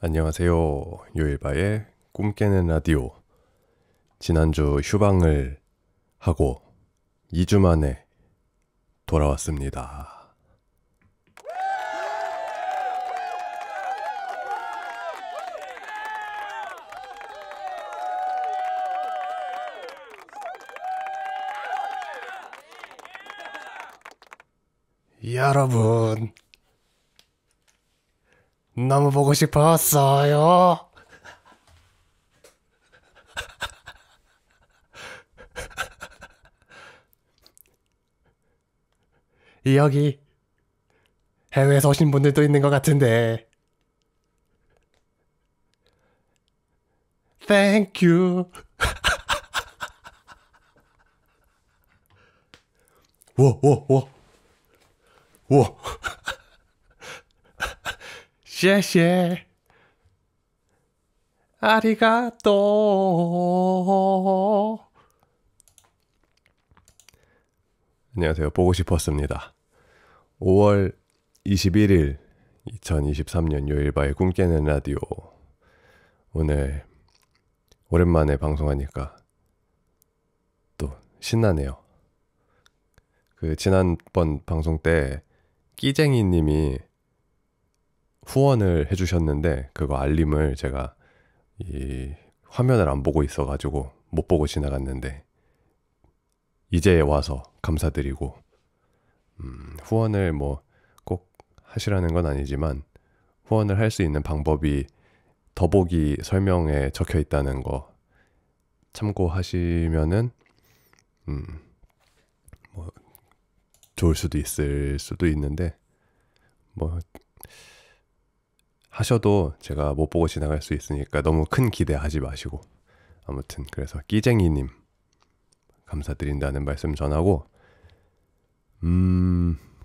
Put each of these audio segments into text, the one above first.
안녕하세요. 요일바의 꿈 깨는 라디오. 지난주 휴방을 하고 2주 만에 돌아왔습니다. 여러분, 너무 보고 싶었어요. 여기 해외에서 오신 분들도 있는 것 같은데 Thank you. 워. 谢谢 아리가또. 안녕하세요. 보고 싶었습니다. 5월 21일 2023년 요일바의 꿈 깨는 라디오. 오늘 오랜만에 방송하니까 또 신나네요. 그 지난번 방송 때 끼쟁이 님이 후원을 해주셨는데 그거 알림을 제가 이 화면을 안 보고 있어가지고 못 보고 지나갔는데 이제 와서 감사드리고 후원을 뭐 꼭 하시라는 건 아니지만 후원을 할 수 있는 방법이 더보기 설명에 적혀 있다는 거 참고하시면은 뭐 좋을 수도 있을 수도 있는데 뭐 하셔도 제가 못 보고 지나갈 수 있으니까 너무 큰 기대하지 마시고 아무튼 그래서 끼쟁이님 감사드린다는 말씀 전하고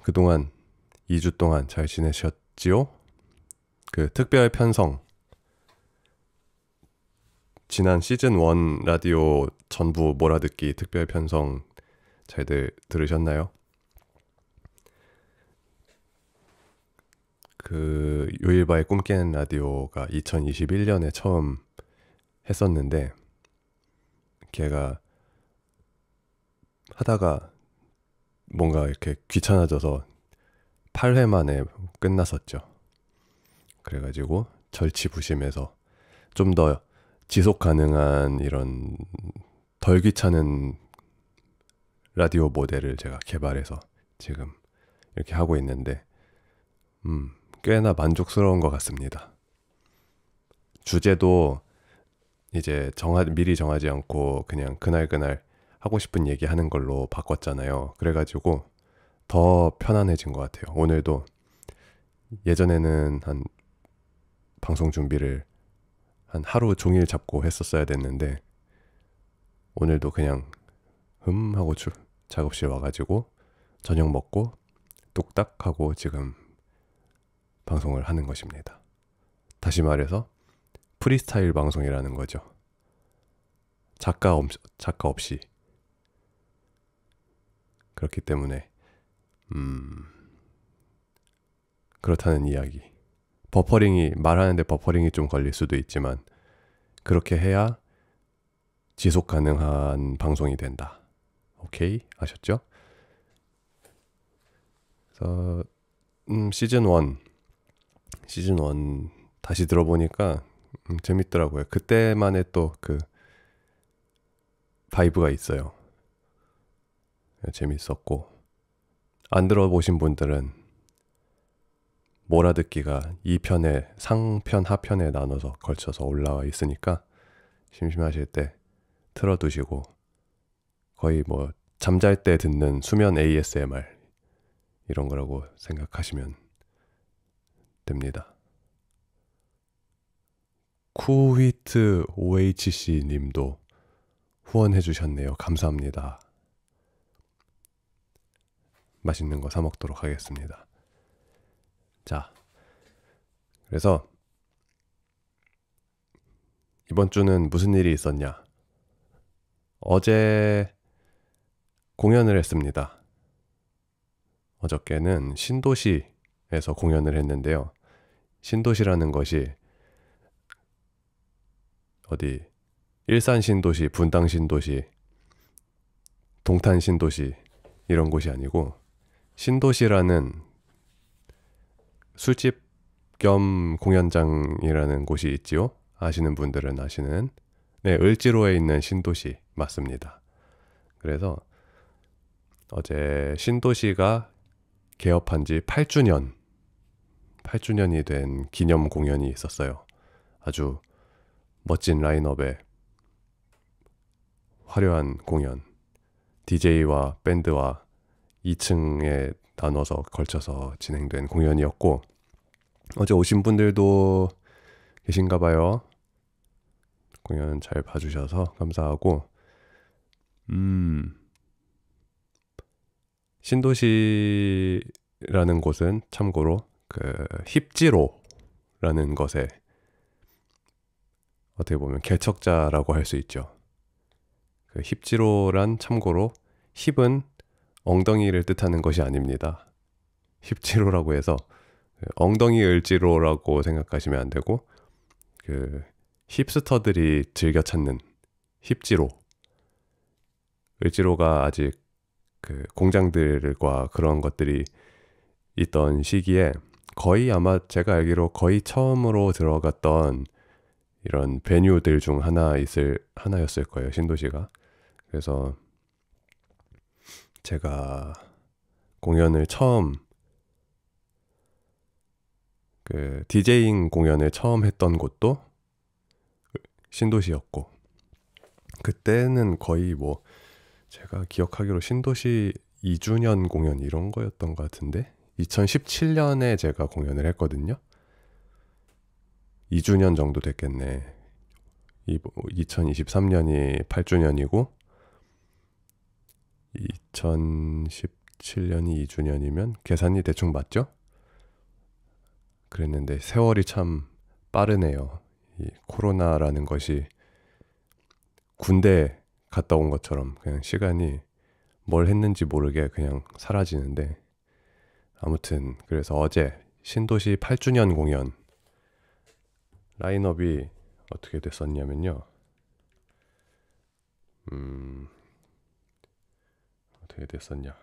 그동안 2주 동안 잘 지내셨지요? 그 특별 편성 지난 시즌 1 라디오 전부 몰아듣기 특별 편성 잘들 들으셨나요? 그 요일바의 꿈 깨는 라디오가 2021년에 처음 했었는데 걔가 하다가 뭔가 이렇게 귀찮아져서 8회 만에 끝났었죠. 그래가지고 절치부심해서 좀 더 지속 가능한 이런 덜 귀찮은 라디오 모델을 제가 개발해서 지금 이렇게 하고 있는데 꽤나 만족스러운 것 같습니다. 주제도 이제 미리 정하지 않고 그냥 그날 하고 싶은 얘기 하는 걸로 바꿨잖아요. 그래가지고 더 편안해진 것 같아요. 오늘도 예전에는 한 방송 준비를 한 하루 종일 잡고 했었어야 됐는데 오늘도 그냥 하고 작업실 와가지고 저녁 먹고 뚝딱 하고 지금 방송을 하는 것입니다. 다시 말해서 프리스타일 방송이라는 거죠. 작가 없이. 그렇기 때문에 그렇다는 이야기. 말하는데 버퍼링이 좀 걸릴 수도 있지만 그렇게 해야 지속 가능한 방송이 된다. 오케이? 아셨죠? 그래서 시즌 1 다시 들어보니까 재밌더라고요. 그때만의 또 그 바이브가 있어요. 재밌었고 안 들어보신 분들은 몰아듣기가 2편에 상편 하편에 나눠서 걸쳐서 올라와 있으니까 심심하실 때 틀어두시고 거의 뭐 잠잘 때 듣는 수면 ASMR 이런 거라고 생각하시면 됩니다. 쿠위트 OHC 님도 후원해 주셨네요. 감사합니다. 맛있는 거 사 먹도록 하겠습니다. 자, 그래서 이번 주는 무슨 일이 있었냐? 어제 공연을 했습니다. 어저께는 신도시에서 공연을 했는데요. 신도시라는 것이 어디 일산 신도시, 분당 신도시, 동탄 신도시 이런 곳이 아니고 신도시라는 술집 겸 공연장이라는 곳이 있지요. 아시는 분들은 아시는. 네, 을지로에 있는 신도시 맞습니다. 그래서 어제 신도시가 개업한 지 8주년이 된 기념 공연이 있었어요. 아주 멋진 라인업의 화려한 공연. DJ와 밴드와 2층에 나눠서 걸쳐서 진행된 공연이었고, 어제 오신 분들도 계신가 봐요. 공연 잘 봐주셔서 감사하고, 신도시라는 곳은 참고로 그 힙지로라는 것에 어떻게 보면 개척자라고 할 수 있죠. 그 힙지로란 참고로 힙은 엉덩이를 뜻하는 것이 아닙니다. 힙지로라고 해서 엉덩이 을지로라고 생각하시면 안 되고 그 힙스터들이 즐겨 찾는 힙지로. 을지로가 아직 그 공장들과 그런 것들이 있던 시기에 거의 아마 제가 알기로 거의 처음으로 들어갔던 이런 베뉴들 중 하나였을 거예요, 신도시가. 그래서 제가 공연을 디제잉 공연을 처음 했던 곳도 신도시였고, 그때는 거의 뭐 제가 기억하기로 신도시 2주년 공연 이런 거였던 것 같은데 2017년에 제가 공연을 했거든요. 2주년 정도 됐겠네. 2023년이 8주년이고 2017년이 2주년이면 계산이 대충 맞죠? 그랬는데 세월이 참 빠르네요. 이 코로나라는 것이 군대 갔다 온 것처럼 그냥 시간이 뭘 했는지 모르게 그냥 사라지는데, 아무튼 그래서 어제 신도시 8주년 공연 라인업이 어떻게 됐었냐면요. 어떻게 됐었냐.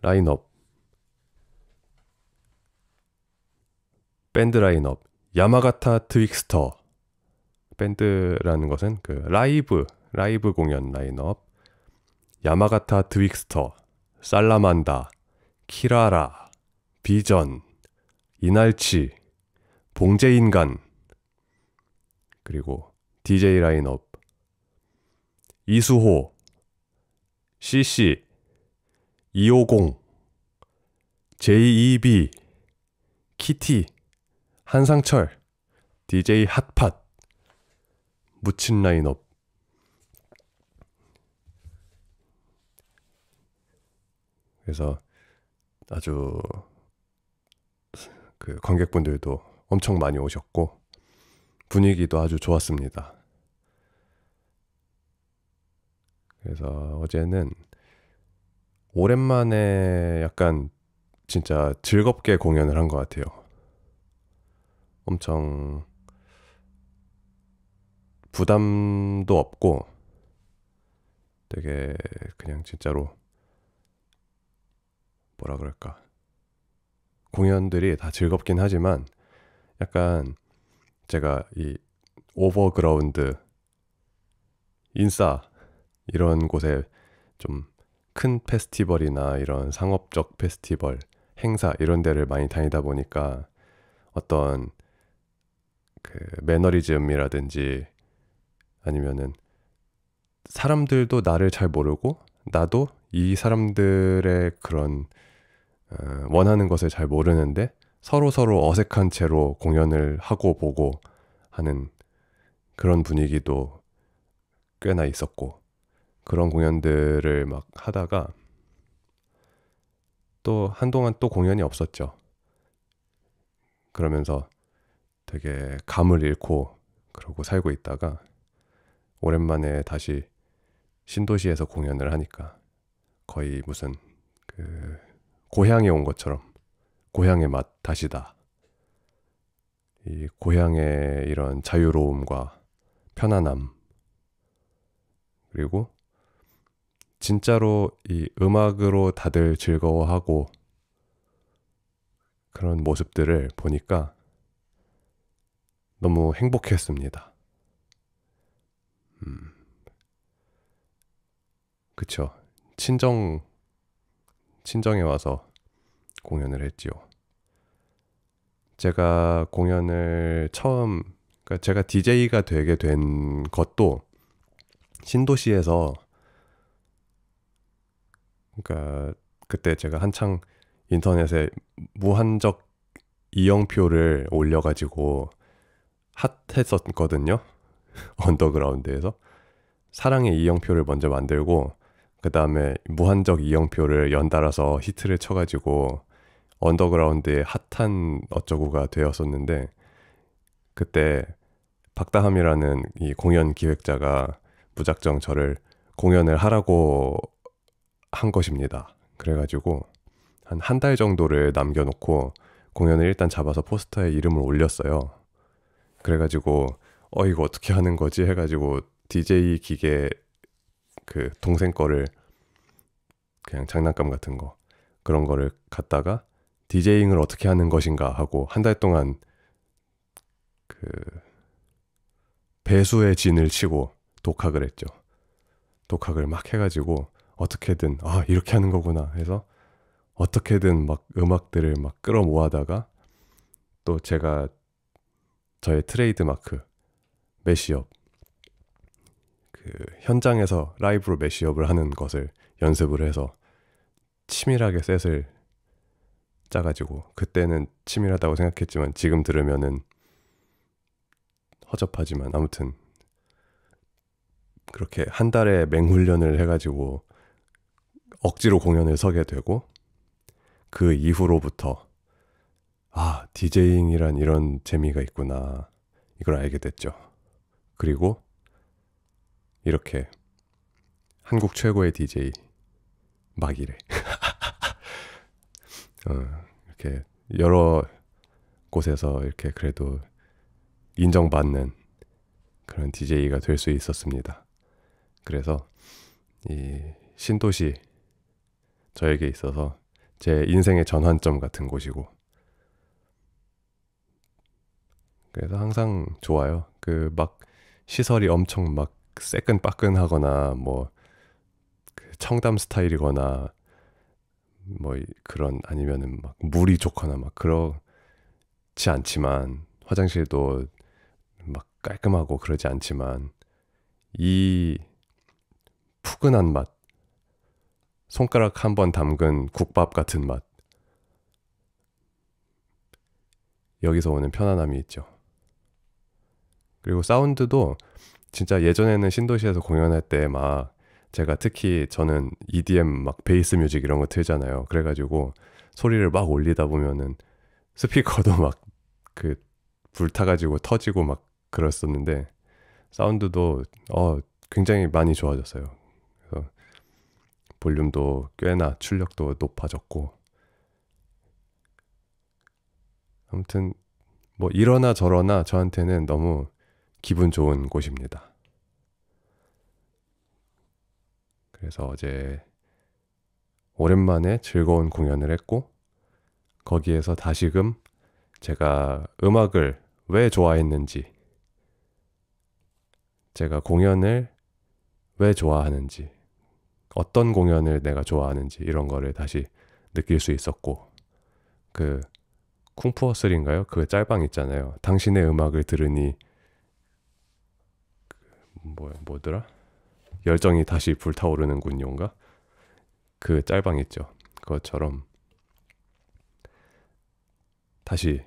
라인업. 밴드 라인업. 야마가타 트윅스터. 밴드라는 것은 그 라이브 공연 라인업. 야마가타 트윅스터, 살라만다, 키라라, 비전, 이날치, 봉제인간, 그리고 DJ 라인업 이수호, CC, 250, JEB, 키티, 한상철, DJ 핫팟, 묻힌 라인업. 그래서 아주 그 관객분들도 엄청 많이 오셨고 분위기도 아주 좋았습니다. 그래서 어제는 오랜만에 약간 진짜 즐겁게 공연을 한 것 같아요. 엄청 부담도 없고 되게 그냥 진짜로 뭐라 그럴까, 공연들이 다 즐겁긴 하지만 약간 제가 이 오버그라운드, 인싸 이런 곳에 좀 큰 페스티벌이나 이런 상업적 페스티벌, 행사 이런 데를 많이 다니다 보니까 어떤 그 매너리즘이라든지 아니면은 사람들도 나를 잘 모르고 나도 이 사람들의 그런 원하는 것을 잘 모르는데 서로 어색한 채로 공연을 하고 보고 하는 그런 분위기도 꽤나 있었고, 그런 공연들을 막 하다가 또 한동안 또 공연이 없었죠. 그러면서 되게 감을 잃고 그러고 살고 있다가 오랜만에 다시 신도시에서 공연을 하니까 거의 무슨 그 고향에 온 것처럼 고향의 맛 다시다 이 고향의 이런 자유로움과 편안함, 그리고 진짜로 이 음악으로 다들 즐거워하고 그런 모습들을 보니까 너무 행복했습니다. 그쵸. 친정에 와서 공연을 했지요. 제가 공연을 그러니까 제가 DJ가 되게 된 것도 신도시에서, 그러니까 그때 제가 한창 인터넷에 무한적 이영표를 올려가지고 핫했었거든요. 언더그라운드에서. 사랑의 이영표를 먼저 만들고 그 다음에 무한적 이영표를 연달아서 히트를 쳐가지고 언더그라운드의 핫한 어쩌구가 되었었는데, 그때 박다함이라는 이 공연 기획자가 무작정 저를 공연을 하라고 한 것입니다. 그래가지고 한 달 정도를 남겨놓고 공연을 일단 잡아서 포스터에 이름을 올렸어요. 그래가지고 이거 어떻게 하는 거지 해가지고 DJ 기계 그 동생 거를 그냥 장난감 같은 거 그런 거를 갖다가 디제잉을 어떻게 하는 것인가 하고 한 달 동안 그 배수의 진을 치고 독학을 했죠. 독학을 막 해가지고 어떻게든 이렇게 하는 거구나 해서 어떻게든 막 음악들을 막 끌어모아다가, 또 제가 저의 트레이드 마크 매시업, 그 현장에서 라이브로 매시업을 하는 것을 연습을 해서 치밀하게 셋을 짜가지고, 그때는 치밀하다고 생각했지만 지금 들으면은 허접하지만 아무튼 그렇게 한 달의 맹훈련을 해가지고 억지로 공연을 서게 되고, 그 이후로부터 디제잉이란 이런 재미가 있구나 이걸 알게 됐죠. 그리고 이렇게 한국 최고의 DJ 막이래 이렇게 여러 곳에서 이렇게 그래도 인정받는 그런 DJ가 될 수 있었습니다. 그래서 이 신도시 저에게 있어서 제 인생의 전환점 같은 곳이고, 그래서 항상 좋아요. 그 막 시설이 엄청 막 새끈빠끈하거나 뭐 청담 스타일이거나 뭐 그런, 아니면은 막 물이 좋거나 막 그렇지 않지만, 화장실도 막 깔끔하고 그러지 않지만, 이 푸근한 맛, 손가락 한 번 담근 국밥 같은 맛, 여기서 오는 편안함이 있죠. 그리고 사운드도 진짜 예전에는 신도시에서 공연할 때 막 제가 특히 저는 EDM 막 베이스 뮤직 이런 거 틀잖아요. 그래가지고 소리를 막 올리다 보면은 스피커도 막 그 불타가지고 터지고 막 그랬었는데, 사운드도 굉장히 많이 좋아졌어요. 그래서 볼륨도 꽤나 출력도 높아졌고, 아무튼 뭐 이러나 저러나 저한테는 너무 기분 좋은 곳입니다. 그래서 어제 오랜만에 즐거운 공연을 했고, 거기에서 다시금 제가 음악을 왜 좋아했는지, 제가 공연을 왜 좋아하는지, 어떤 공연을 내가 좋아하는지 이런 거를 다시 느낄 수 있었고, 그 쿵푸어3인가요? 그 짤방 있잖아요. 당신의 음악을 들으니 뭐더라? 열정이 다시 불타오르는군요인가? 그 짤방 있죠. 그것처럼 다시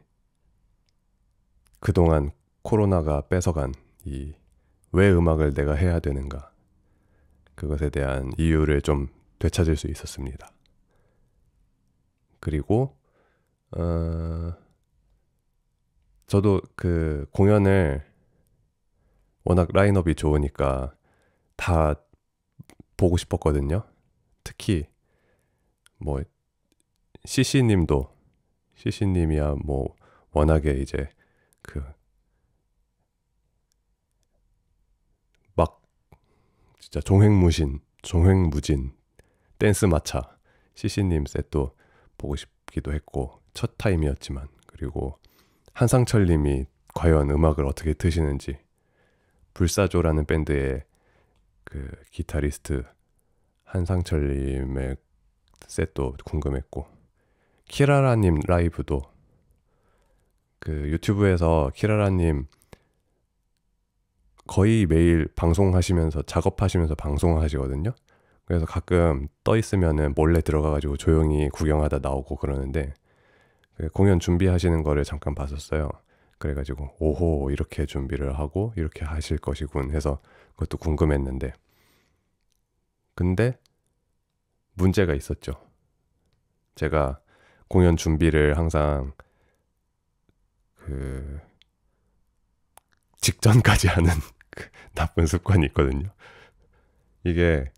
그동안 코로나가 뺏어간 이 왜 음악을 내가 해야 되는가, 그것에 대한 이유를 좀 되찾을 수 있었습니다. 그리고 저도 그 공연을 워낙 라인업이 좋으니까 다 보고 싶었거든요. 특히 뭐 CC님이야 뭐 워낙에 이제 그 막 진짜 종횡무진 댄스 마차 CC님 셋도 보고 싶기도 했고 첫 타임이었지만, 그리고 한상철님이 과연 음악을 어떻게 트시는지, 불사조라는 밴드의 그 기타리스트 한상철님의 셋도 궁금했고, 키라라님 라이브도 그 유튜브에서 키라라님 거의 매일 방송하시면서 작업하시면서 방송하시거든요. 그래서 가끔 떠 있으면은 몰래 들어가가지고 조용히 구경하다 나오고 그러는데, 그 공연 준비하시는 거를 잠깐 봤었어요. 그래가지고 오호, 이렇게 준비를 하고 이렇게 하실 것이군 해서 그것도 궁금했는데, 근데 문제가 있었죠. 제가 공연 준비를 항상 그 직전까지 하는 그 나쁜 습관이 있거든요. 이게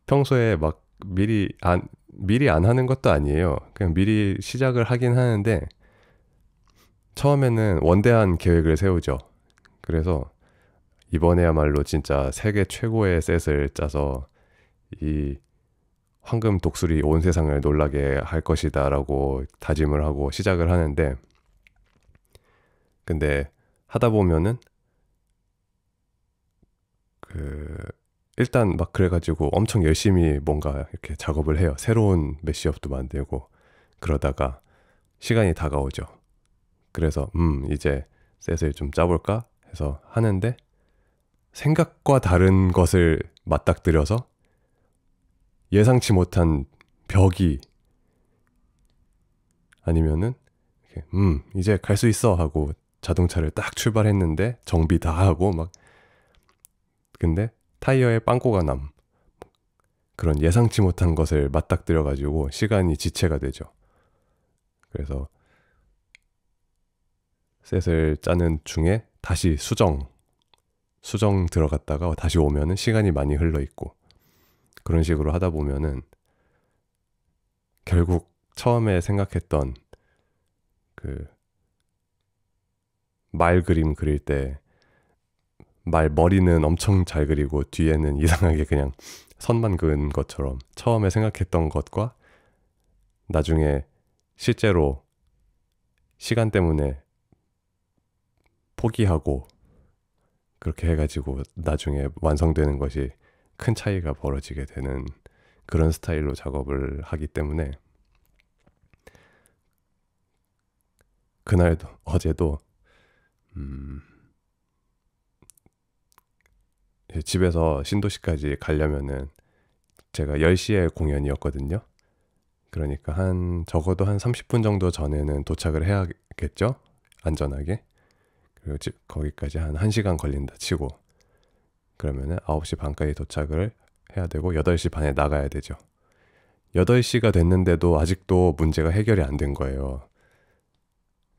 평소에 막 미리 안 하는 것도 아니에요. 그냥 미리 시작을 하긴 하는데, 처음에는 원대한 계획을 세우죠. 그래서 이번에야말로 진짜 세계 최고의 셋을 짜서 이 황금 독수리 온 세상을 놀라게 할 것이다 라고 다짐을 하고 시작을 하는데, 근데 하다 보면은 그 일단 막 그래가지고 엄청 열심히 뭔가 이렇게 작업을 해요. 새로운 매시업도 만들고 그러다가 시간이 다가오죠. 그래서 이제 셋을 좀 짜볼까 해서 하는데, 생각과 다른 것을 맞닥뜨려서 예상치 못한 벽이, 아니면은 이렇게, 이제 갈 수 있어 하고 자동차를 딱 출발했는데 정비 다 하고 막, 근데 타이어에 빵꾸가 남, 그런 예상치 못한 것을 맞닥뜨려 가지고 시간이 지체가 되죠. 그래서 셋을 짜는 중에 다시 수정 들어갔다가 다시 오면은 시간이 많이 흘러 있고, 그런 식으로 하다 보면은 결국 처음에 생각했던 그 말 그림 그릴 때 말 머리는 엄청 잘 그리고 뒤에는 이상하게 그냥 선만 그은 것처럼, 처음에 생각했던 것과 나중에 실제로 시간 때문에 포기하고 그렇게 해가지고 나중에 완성되는 것이 큰 차이가 벌어지게 되는 그런 스타일로 작업을 하기 때문에, 그날도 어제도 집에서 신도시까지 가려면은 제가 10시에 공연이었거든요. 그러니까 적어도 한 30분 정도 전에는 도착을 해야겠죠? 안전하게. 그리고 거기까지 한 1시간 걸린다 치고, 그러면은 9시 반까지 도착을 해야 되고 8시 반에 나가야 되죠. 8시가 됐는데도 아직도 문제가 해결이 안 된 거예요.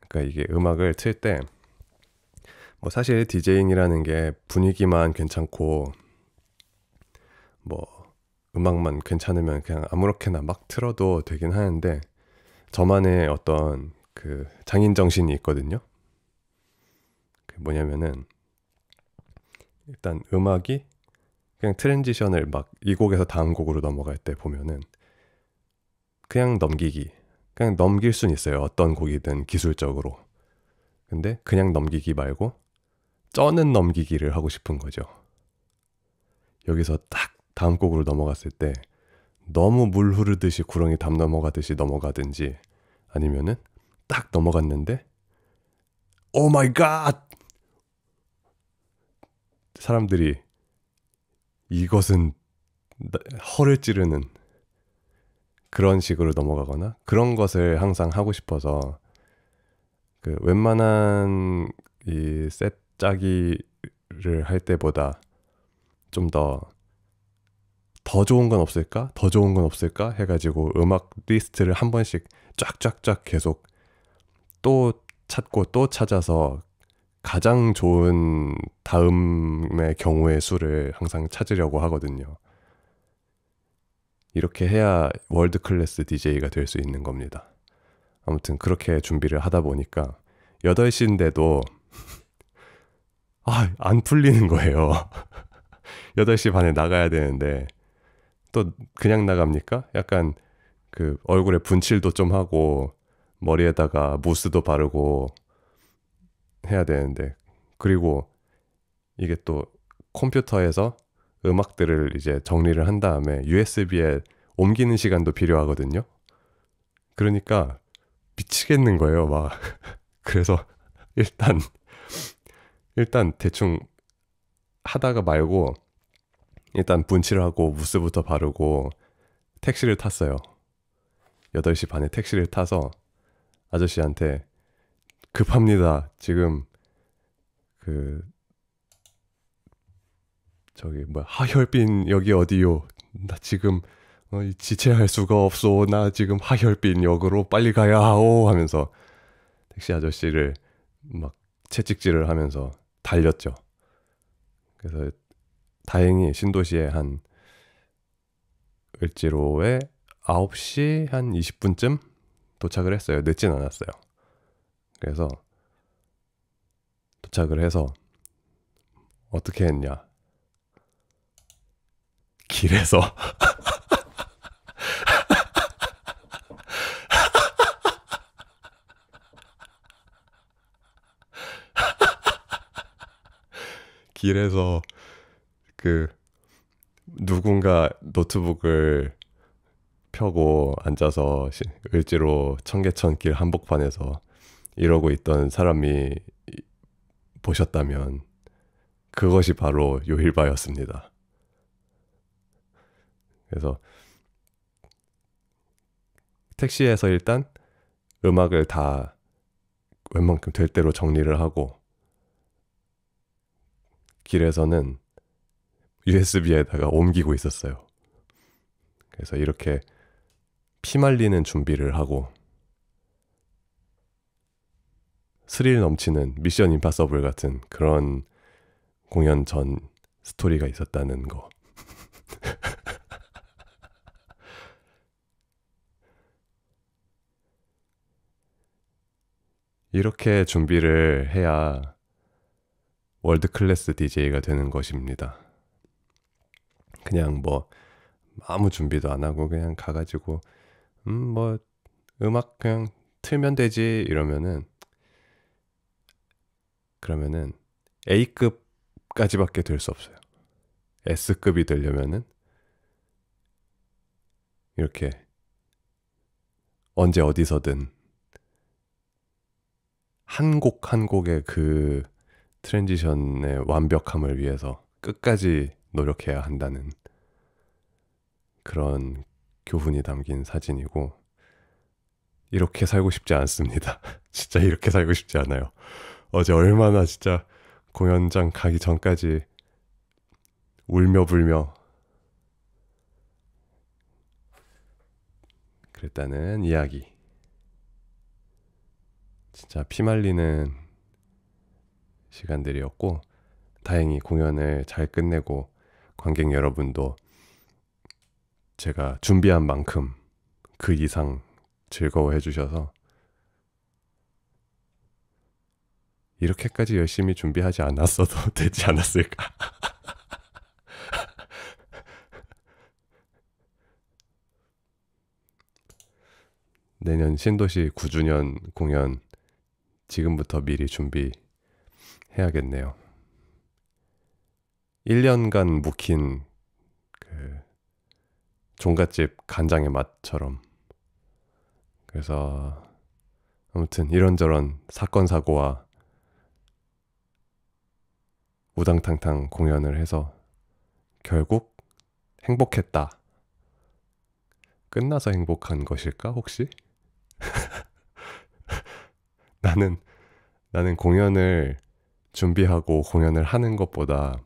그러니까 이게 음악을 틀 때, 뭐 사실 디제잉이라는 게 분위기만 괜찮고 뭐 음악만 괜찮으면 그냥 아무렇게나 막 틀어도 되긴 하는데, 저만의 어떤 그 장인 정신이 있거든요. 그 뭐냐면은, 일단 음악이 그냥 트랜지션을 막 이 곡에서 다음 곡으로 넘어갈 때 보면은 그냥 넘길 순 있어요. 어떤 곡이든 기술적으로. 근데 그냥 넘기기 말고 쩌는 넘기기를 하고 싶은 거죠. 여기서 딱 다음 곡으로 넘어갔을 때 너무 물 흐르듯이 구렁이 담 넘어가듯이 넘어가든지, 아니면은 딱 넘어갔는데 오 마이 갓! 사람들이 이것은 허를 찌르는 그런 식으로 넘어가거나, 그런 것을 항상 하고 싶어서 그 웬만한 이 셋 짜기를 할 때보다 좀 더 좋은 건 없을까? 더 좋은 건 없을까? 해가지고 음악 리스트를 한 번씩 쫙쫙쫙 계속 또 찾고 또 찾아서 가장 좋은 다음의 경우의 수를 항상 찾으려고 하거든요. 이렇게 해야 월드 클래스 DJ가 될 수 있는 겁니다. 아무튼 그렇게 준비를 하다 보니까 8시인데도 안 풀리는 거예요. 8시 반에 나가야 되는데 또 그냥 나갑니까? 약간 그 얼굴에 분칠도 좀 하고 머리에다가 무스도 바르고 해야 되는데, 그리고 이게 또 컴퓨터에서 음악들을 이제 정리를 한 다음에 USB에 옮기는 시간도 필요하거든요. 그러니까 미치겠는 거예요, 막. 그래서 일단 대충 하다가 말고 일단 분칠하고 무스부터 바르고 택시를 탔어요. 8시 반에 택시를 타서 아저씨한테 급합니다. 지금 그 저기 뭐야, 하혈빈 여기 어디요? 나 지금 지체할 수가 없어. 나 지금 하혈빈 역으로 빨리 가야 하오 하면서 택시 아저씨를 막 채찍질을 하면서 달렸죠. 그래서 다행히 신도시에 한 을지로에 9시 한 20분쯤 도착을 했어요. 늦진 않았어요. 그래서 도착을 해서 어떻게 했냐. 길에서 길에서 그 누군가 노트북을 펴고 앉아서 을지로 청계천 길 한복판에서 이러고 있던 사람이 보셨다면 그것이 바로 요일바였습니다. 그래서 택시에서 일단 음악을 다 웬만큼 될 대로 정리를 하고, 길에서는 USB에다가 옮기고 있었어요. 그래서 이렇게 피말리는 준비를 하고 스릴 넘치는 미션 임파서블 같은 그런 공연 전 스토리가 있었다는 거. 이렇게 준비를 해야 월드 클래스 DJ가 되는 것입니다. 그냥 뭐 아무 준비도 안 하고 그냥 가가지고 뭐 음악 그냥 틀면 되지 이러면은, 그러면은 A급까지밖에 될 수 없어요. S급이 되려면은 이렇게 언제 어디서든 한 곡 한 곡의 그 트랜지션의 완벽함을 위해서 끝까지 노력해야 한다는 그런 교훈이 담긴 사진이고, 이렇게 살고 싶지 않습니다. 진짜 이렇게 살고 싶지 않아요. 어제 얼마나 진짜 공연장 가기 전까지 울며 불며 그랬다는 이야기. 진짜 피말리는 시간들이었고, 다행히 공연을 잘 끝내고 관객 여러분도 제가 준비한 만큼 그 이상 즐거워해 주셔서, 이렇게까지 열심히 준비하지 않았어도 되지 않았을까. 내년 신도시 9주년 공연 지금부터 미리 준비해야겠네요. 1년간 묵힌 그 종갓집 간장의 맛처럼. 그래서 아무튼 이런저런 사건 사고와 우당탕탕 공연을 해서 결국 행복했다. 끝나서 행복한 것일까 혹시? 나는 공연을 준비하고 공연을 하는 것보다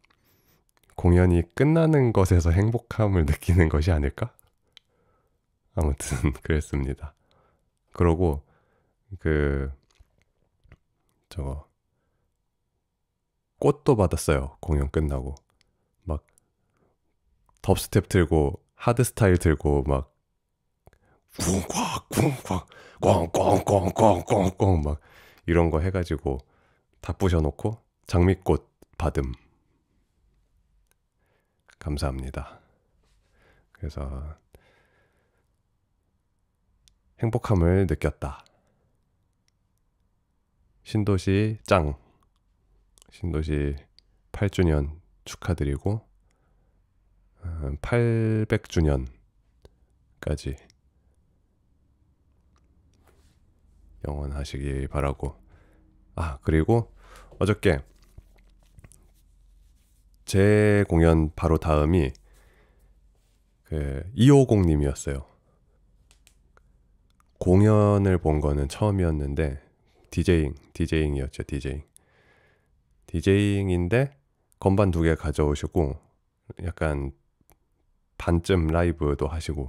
공연이 끝나는 것에서 행복함을 느끼는 것이 아닐까? 아무튼 그랬습니다. 그러고 저거 꽃도 받았어요. 공연 끝나고 막 덥스텝 들고 하드 스타일 들고 막 쿵쾅 쿵쾅 꽝꽝꽝꽝꽝꽝 막 이런 거 해가지고 다 부셔놓고 장미꽃 받음. 감사합니다. 그래서 행복함을 느꼈다. 신도시 짱. 신도시 8주년 축하드리고 800주년까지 영원하시기 바라고. 그리고 어저께 제 공연 바로 다음이 250님이었어요. 공연을 본 거는 처음이었는데 디제잉이었죠. 디제잉인데 건반 2개 가져오시고 약간 반쯤 라이브도 하시고.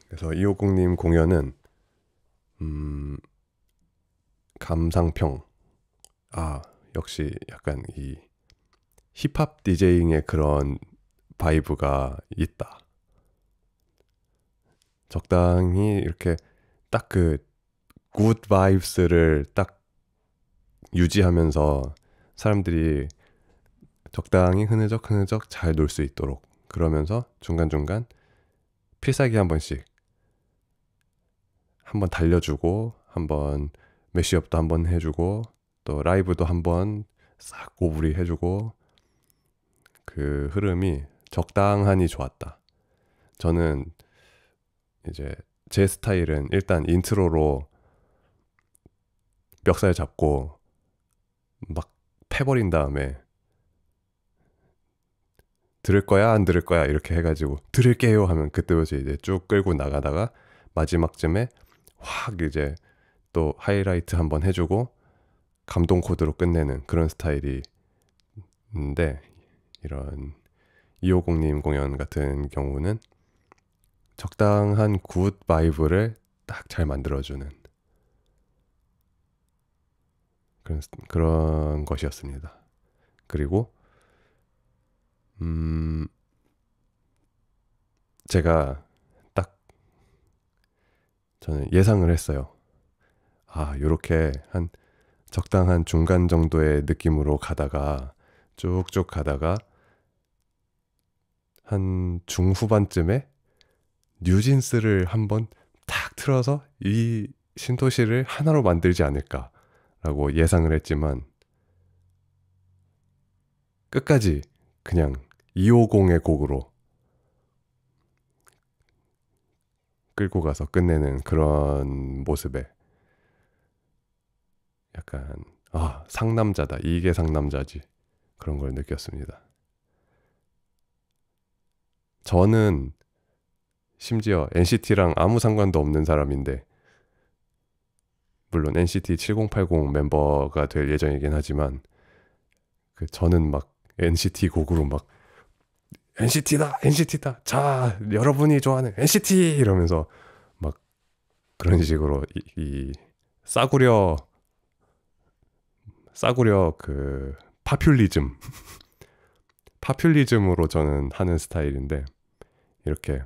그래서 250님 공연은 감상평. 역시 약간 이 힙합 디제잉의 그런 바이브가 있다. 적당히 이렇게 딱 그 굿 바이브스를 딱 유지하면서 사람들이 적당히 흐느적 잘 놀 수 있도록, 그러면서 중간중간 필살기 한 번씩 한번 달려주고, 한번 매시업도 한번 해주고, 또 라이브도 한번 싹 오브리 해주고, 그 흐름이 적당하니 좋았다. 저는 이제 제 스타일은 일단 인트로로 멱살 잡고 막 패버린 다음에 들을 거야 안 들을 거야 이렇게 해가지고 들을게요 하면 그때부터 이제 쭉 끌고 나가다가 마지막쯤에 확 이제 또 하이라이트 한번 해주고 감동 코드로 끝내는 그런 스타일인데, 이런 250님 공연 같은 경우는 적당한 굿 바이브를 딱 잘 만들어주는 그런 것이었습니다. 그리고 제가 딱 저는 예상을 했어요. 요렇게 한 적당한 중간 정도의 느낌으로 가다가 쭉쭉 가다가 한 중후반쯤에 뉴진스를 한번 탁 틀어서 이 신도시를 하나로 만들지 않을까라고 예상을 했지만 끝까지 그냥 250의 곡으로 끌고 가서 끝내는 그런 모습에 약간 상남자다, 이게 상남자지, 그런 걸 느꼈습니다. 저는 심지어 NCT랑 아무 상관도 없는 사람인데, 물론 NCT 7080 멤버가 될 예정이긴 하지만 저는 막 NCT 곡으로 막 NCT다 자 여러분이 좋아하는 NCT 이러면서 막 그런 식으로 이 싸구려 그 파퓰리즘으로 저는 하는 스타일인데, 이렇게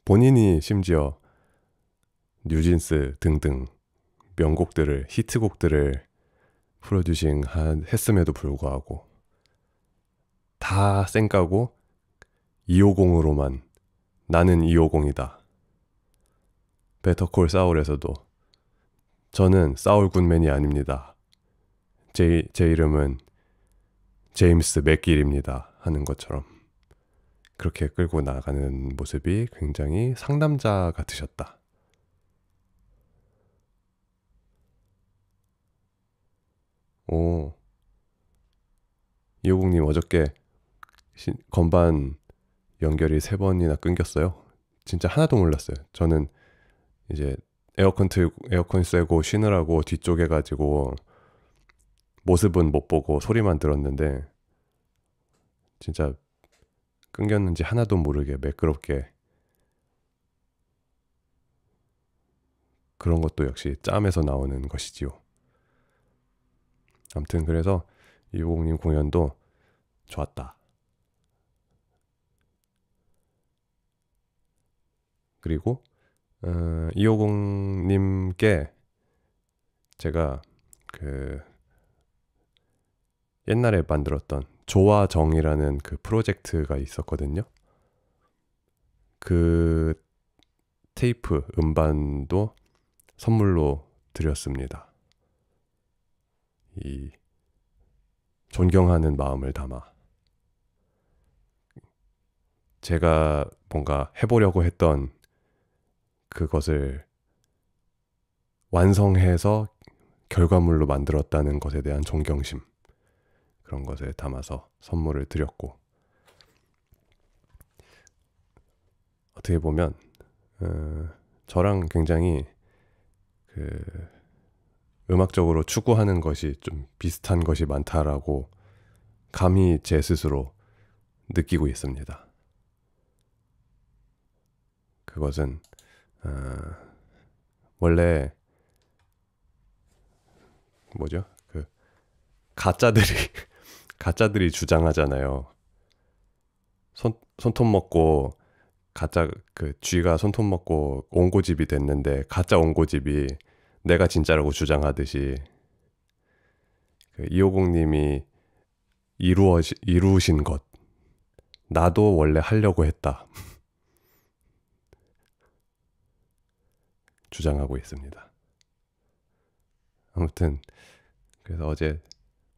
본인이 심지어 뉴진스 등등 명곡들을, 히트곡들을 프로듀싱 했음에도 불구하고 다 쌩까고 250으로만 나는 250이다. 베터콜 사울에서도 저는 사울 굿맨이 아닙니다. 제 이름은 제임스 맥길입니다 하는 것처럼 그렇게 끌고 나가는 모습이 굉장히 상남자 같으셨다. 250님 어저께 건반 연결이 3번이나 끊겼어요. 진짜 하나도 몰랐어요. 저는 이제 에어컨 쐬고 쉬느라고 뒤쪽에 가지고 모습은 못 보고 소리만 들었는데 진짜 끊겼는지 하나도 모르게 매끄럽게, 그런 것도 역시 짬에서 나오는 것이지요. 아무튼 그래서 250님 공연도 좋았다. 그리고 250님께 제가 그 옛날에 만들었던 조화정이라는 그 프로젝트가 있었거든요. 그 테이프 음반도 선물로 드렸습니다. 이 존경하는 마음을 담아 제가 뭔가 해보려고 했던 그것을 완성해서 결과물로 만들었다는 것에 대한 존경심, 그런 것을 담아서 선물을 드렸고, 어떻게 보면 저랑 굉장히 그 음악적으로 추구하는 것이 좀 비슷한 것이 많다라고 감히 제 스스로 느끼고 있습니다. 그것은 원래 뭐죠? 그 가짜들이 주장하잖아요. 손톱 먹고 가짜 그 쥐가 손톱 먹고 옹고집이 됐는데 가짜 옹고집이 내가 진짜라고 주장하듯이 그 250님이 이루신 것 나도 원래 하려고 했다 주장하고 있습니다. 아무튼 그래서 어제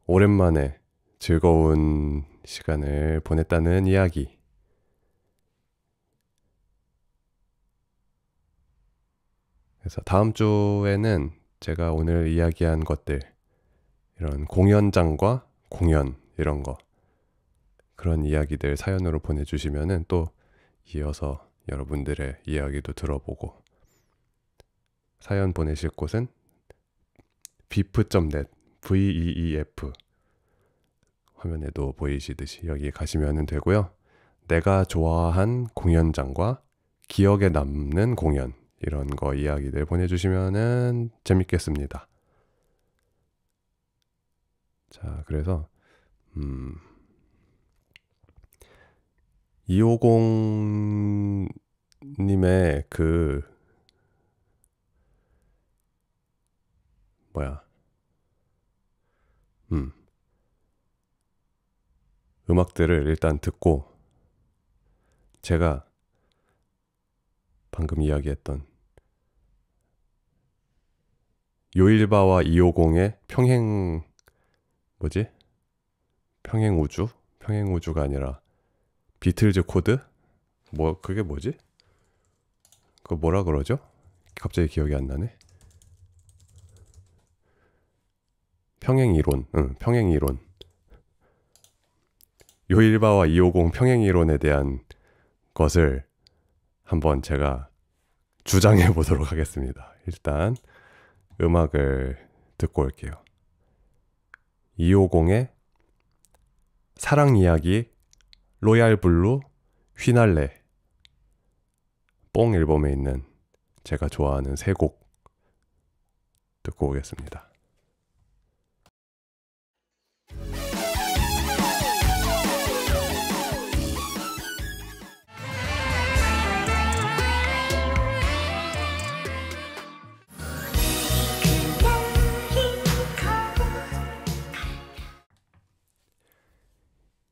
오랜만에 즐거운 시간을 보냈다는 이야기. 그래서 다음 주에는 제가 오늘 이야기한 것들, 이런 공연장과 공연 이런 거, 그런 이야기들 사연으로 보내주시면은 또 이어서 여러분들의 이야기도 들어보고, 사연 보내실 곳은 beef.net veef 화면에도 보이시듯이 여기 가시면 되고요. 내가 좋아한 공연장과 기억에 남는 공연, 이런 거 이야기들 보내주시면 재밌겠습니다. 자, 그래서 250님의 그 음악들을 일단 듣고 제가 방금 이야기했던 요일바와 250의 평행우주? 평행우주가 아니라 비틀즈 코드? 그게 뭐지? 그거 뭐라 그러죠? 갑자기 기억이 안 나네. 평행이론. 평행이론. 요일바와 250 평행이론에 대한 것을 한번 제가 주장해 보도록 하겠습니다. 일단 음악을 듣고 올게요. 250의 사랑 이야기, 로얄 블루, 휘날레, 뽕 앨범에 있는 제가 좋아하는 세 곡 듣고 오겠습니다.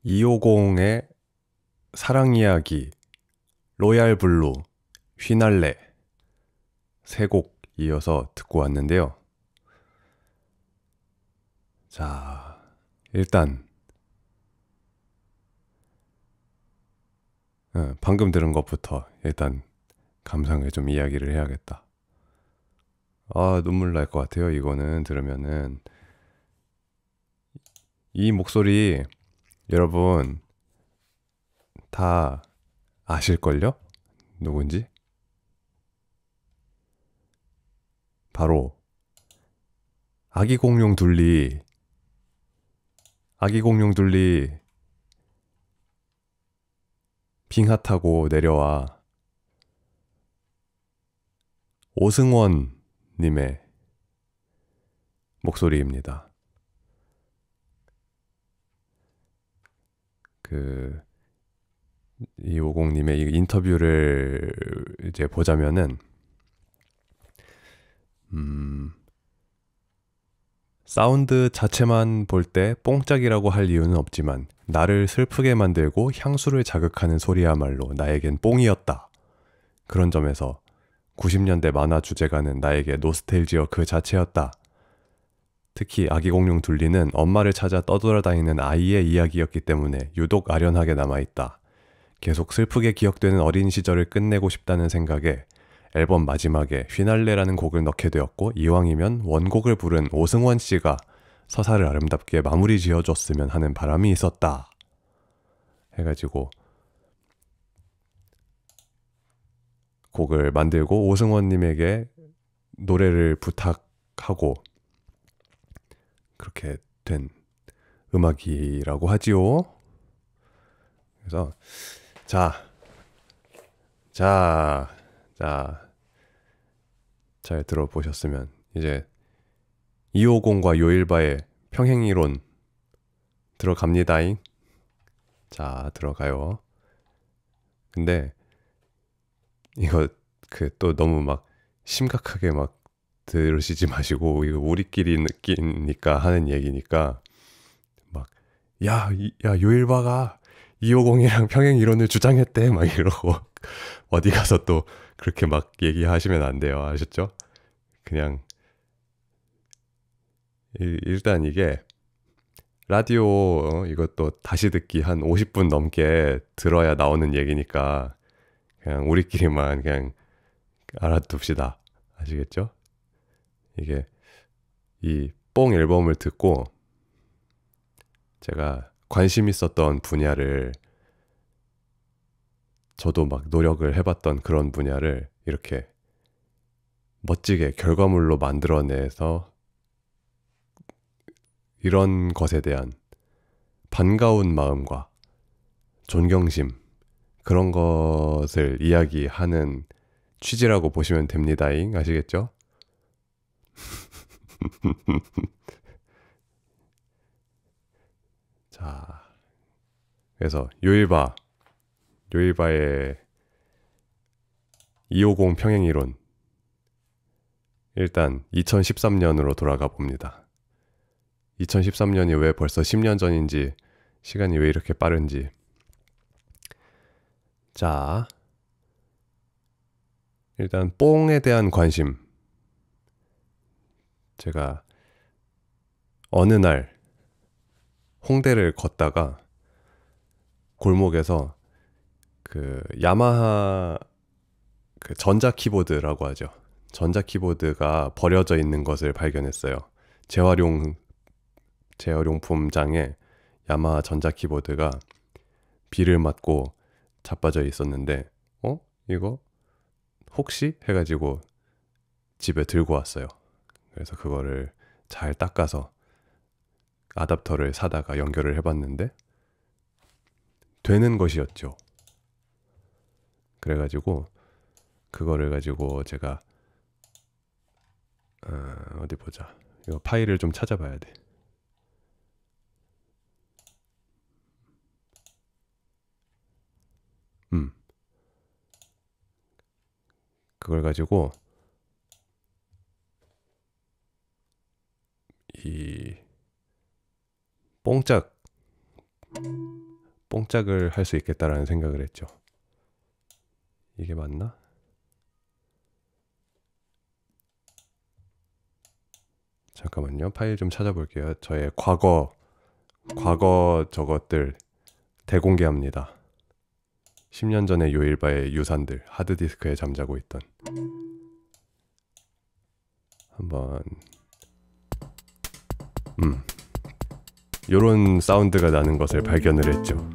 (250의) 사랑 이야기, 로얄 블루, 휘날레 세 곡 이어서 듣고 왔는데요. 자, 일단 방금 들은 것부터 일단 감상을 좀 이야기를 해야겠다. 눈물 날 것 같아요. 이거는 들으면은. 이 목소리 여러분 다 아실걸요? 누군지? 바로 아기 공룡 둘리 빙하 타고 내려와 오승원 님의 목소리입니다. 250님의 인터뷰를 이제 보자면은 사운드 자체만 볼 때 뽕짝이라고 할 이유는 없지만 나를 슬프게 만들고 향수를 자극하는 소리야말로 나에겐 뽕이었다. 그런 점에서 90년대 만화 주제가는 나에게 노스텔지어 그 자체였다. 특히 아기 공룡 둘리는 엄마를 찾아 떠돌아다니는 아이의 이야기였기 때문에 유독 아련하게 남아있다. 계속 슬프게 기억되는 어린 시절을 끝내고 싶다는 생각에 앨범 마지막에 휘날레라는 곡을 넣게 되었고 이왕이면 원곡을 부른 오승원 씨가 서사를 아름답게 마무리 지어줬으면 하는 바람이 있었다. 해가지고 곡을 만들고 오승원님에게 노래를 부탁하고 그렇게 된 음악이라고 하지요. 그래서 잘 들어보셨으면 이제 250과 요일바의 평행이론 들어갑니다잉. 자, 들어가요. 근데 이거 또 너무 막 심각하게 막 들으시지 마시고 이거 우리끼리 느끼니까 하는 얘기니까 막 야 요일바가 250이랑 평행 이론을 주장했대 막 이러고 어디 가서 또 그렇게 막 얘기하시면 안 돼요. 아셨죠? 그냥 일단 이게 라디오 이것도 다시 듣기 한 50분 넘게 들어야 나오는 얘기니까 그냥 우리끼리만 그냥 알아둡시다. 아시겠죠? 이게 이 뽕 앨범을 듣고 제가 관심 있었던 분야를 저도 막 노력을 해봤던 그런 분야를 이렇게 멋지게 결과물로 만들어내서 이런 것에 대한 반가운 마음과 존경심 그런 것을 이야기하는 취지라고 보시면 됩니다잉. 아시겠죠? 자, 그래서 요일바의 250 평행이론 일단 2013년으로 돌아가 봅니다. 2013년이 왜 벌써 10년 전인지 시간이 왜 이렇게 빠른지. 자, 일단 뽕에 대한 관심. 제가 어느 날 홍대를 걷다가 골목에서 그 야마하 그 전자 키보드라고 하죠. 전자 키보드가 버려져 있는 것을 발견했어요. 재활용품장에 야마하 전자 키보드가 비를 맞고 자빠져 있었는데 이거 혹시 해가지고 집에 들고 왔어요. 그래서 그거를 잘 닦아서 아답터를 사다가 연결을 해봤는데 되는 것이었죠. 그래가지고 그거를 가지고 제가 어디 보자. 이거 파일을 좀 찾아봐야 돼. 그걸 가지고 이 뽕짝을 할 수 있겠다라는 생각을 했죠. 이게 맞나? 잠깐만요. 파일 좀 찾아볼게요. 저의 과거 저것들 대공개합니다. 10년 전의 요일바의 유산들 하드디스크에 잠자고 있던 한번 요런 사운드가 나는 것을 발견을 했죠.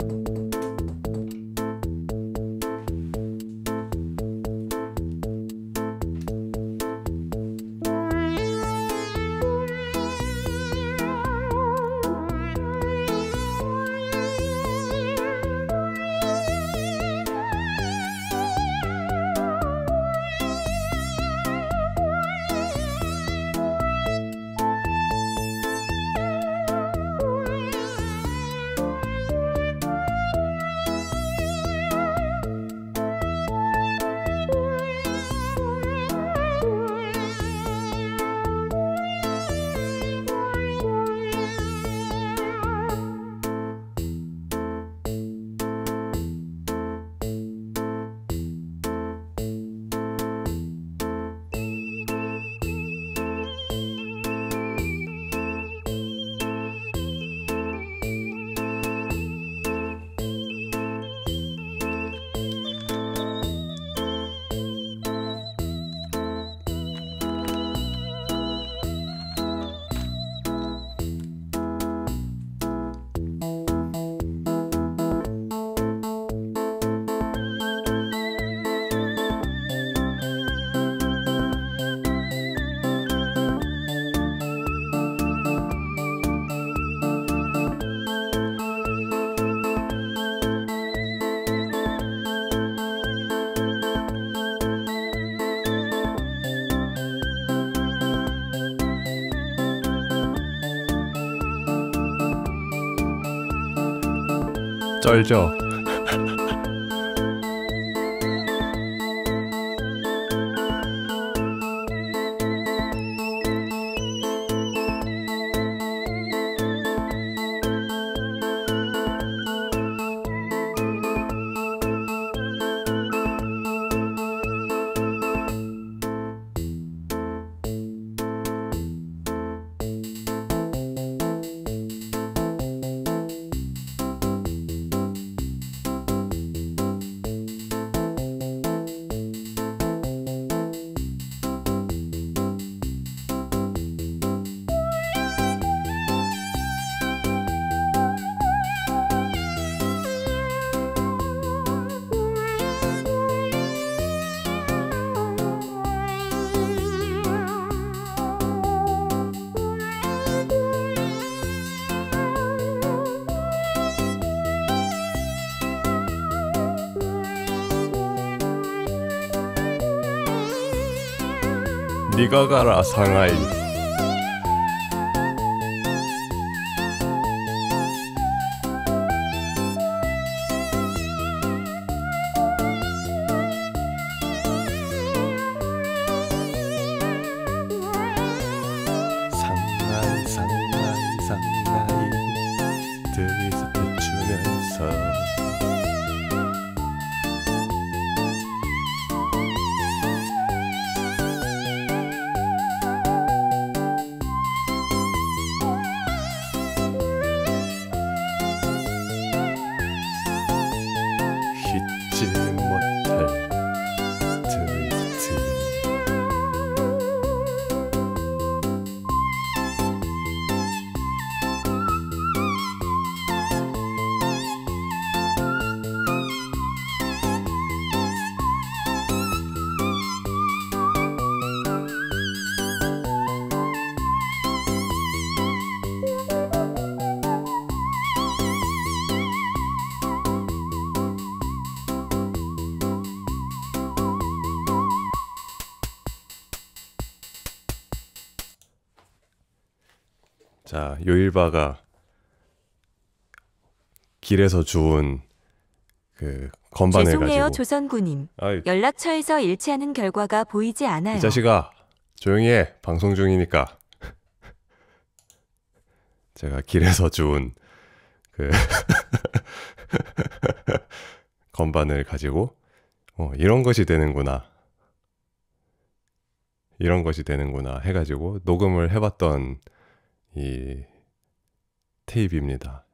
쩔죠? 니가 가라 상하이. 상하이 상하이 상하이 드위스트 추면서 잊지 못할 트위스트. 자, 요일바가 길에서 주운 그 건반을 죄송해요, 가지고 조선구님. 아이, 연락처에서 일치하는 결과가 보이지 않아요. 이 자식아 조용히 해. 방송 중이니까. 제가 길에서 주운 그 건반을 가지고 이런 것이 되는구나. 이런 것이 되는구나 해가지고 녹음을 해봤던 이 테이프입니다.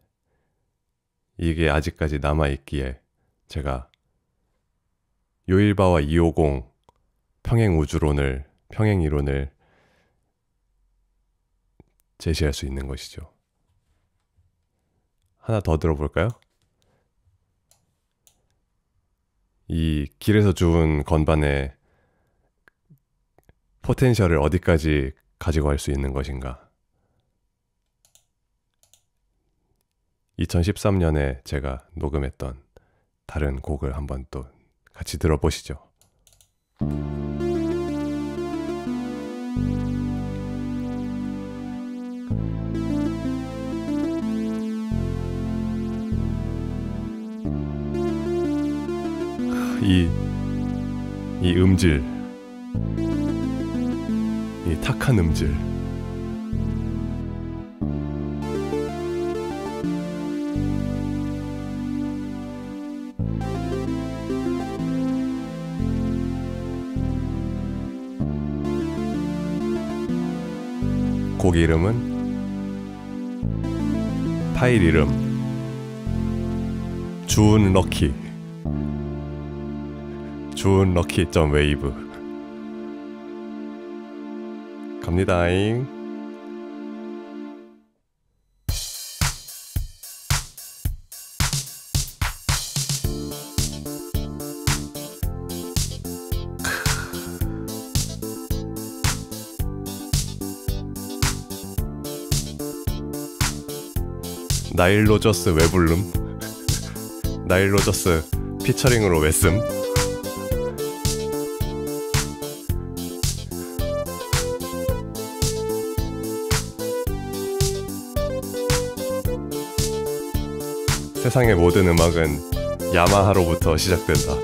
이게 아직까지 남아있기에 제가 요일바와 250 평행이론을 제시할 수 있는 것이죠. 하나 더 들어볼까요? 이 길에서 주운 건반의 포텐셜을 어디까지 가지고 갈 수 있는 것인가? 2013년에 제가 녹음했던 다른 곡을 한번 또 같이 들어보시죠. 이 음질, 이 탁한 음질. 곡 이름은 파일 이름 주운 럭키 wave 갑니다잉. 나일 로저스 왜 부름? 나일 로저스 피처링으로 왜 씀? 세상의 모든 음악은 야마하로부터 시작된다.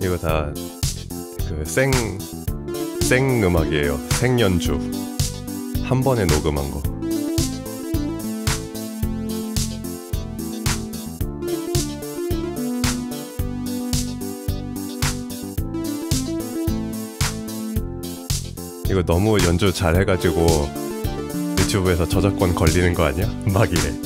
이거 다 그 생 음악이에요. 생연주 한 번에 녹음한 거. 이거 너무 연주 잘 해가지고 유튜브에서 저작권 걸리는 거 아니야? 막 이래.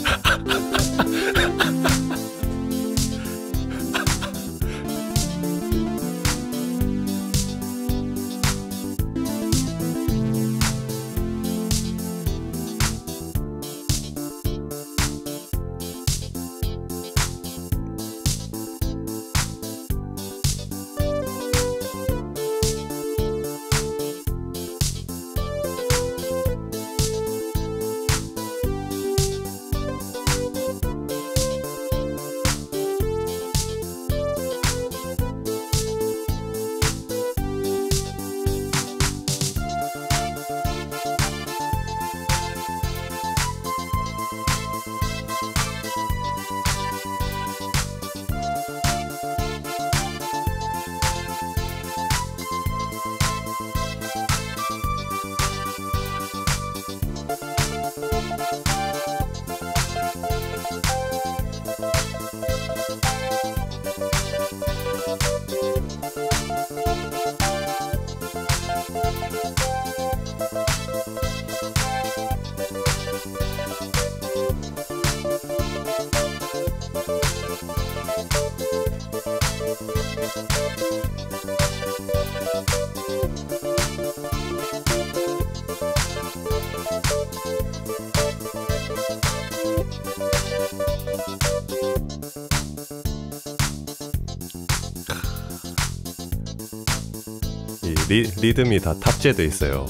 이 리듬이 다 탑재돼 있어요.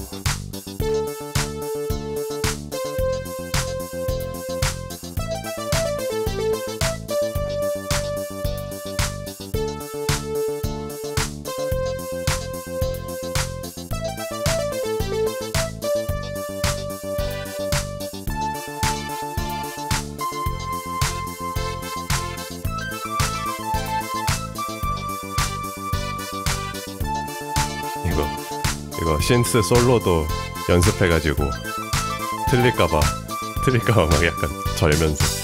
이거 신스 솔로도 연습해가지고 틀릴까봐 막 약간 절면서.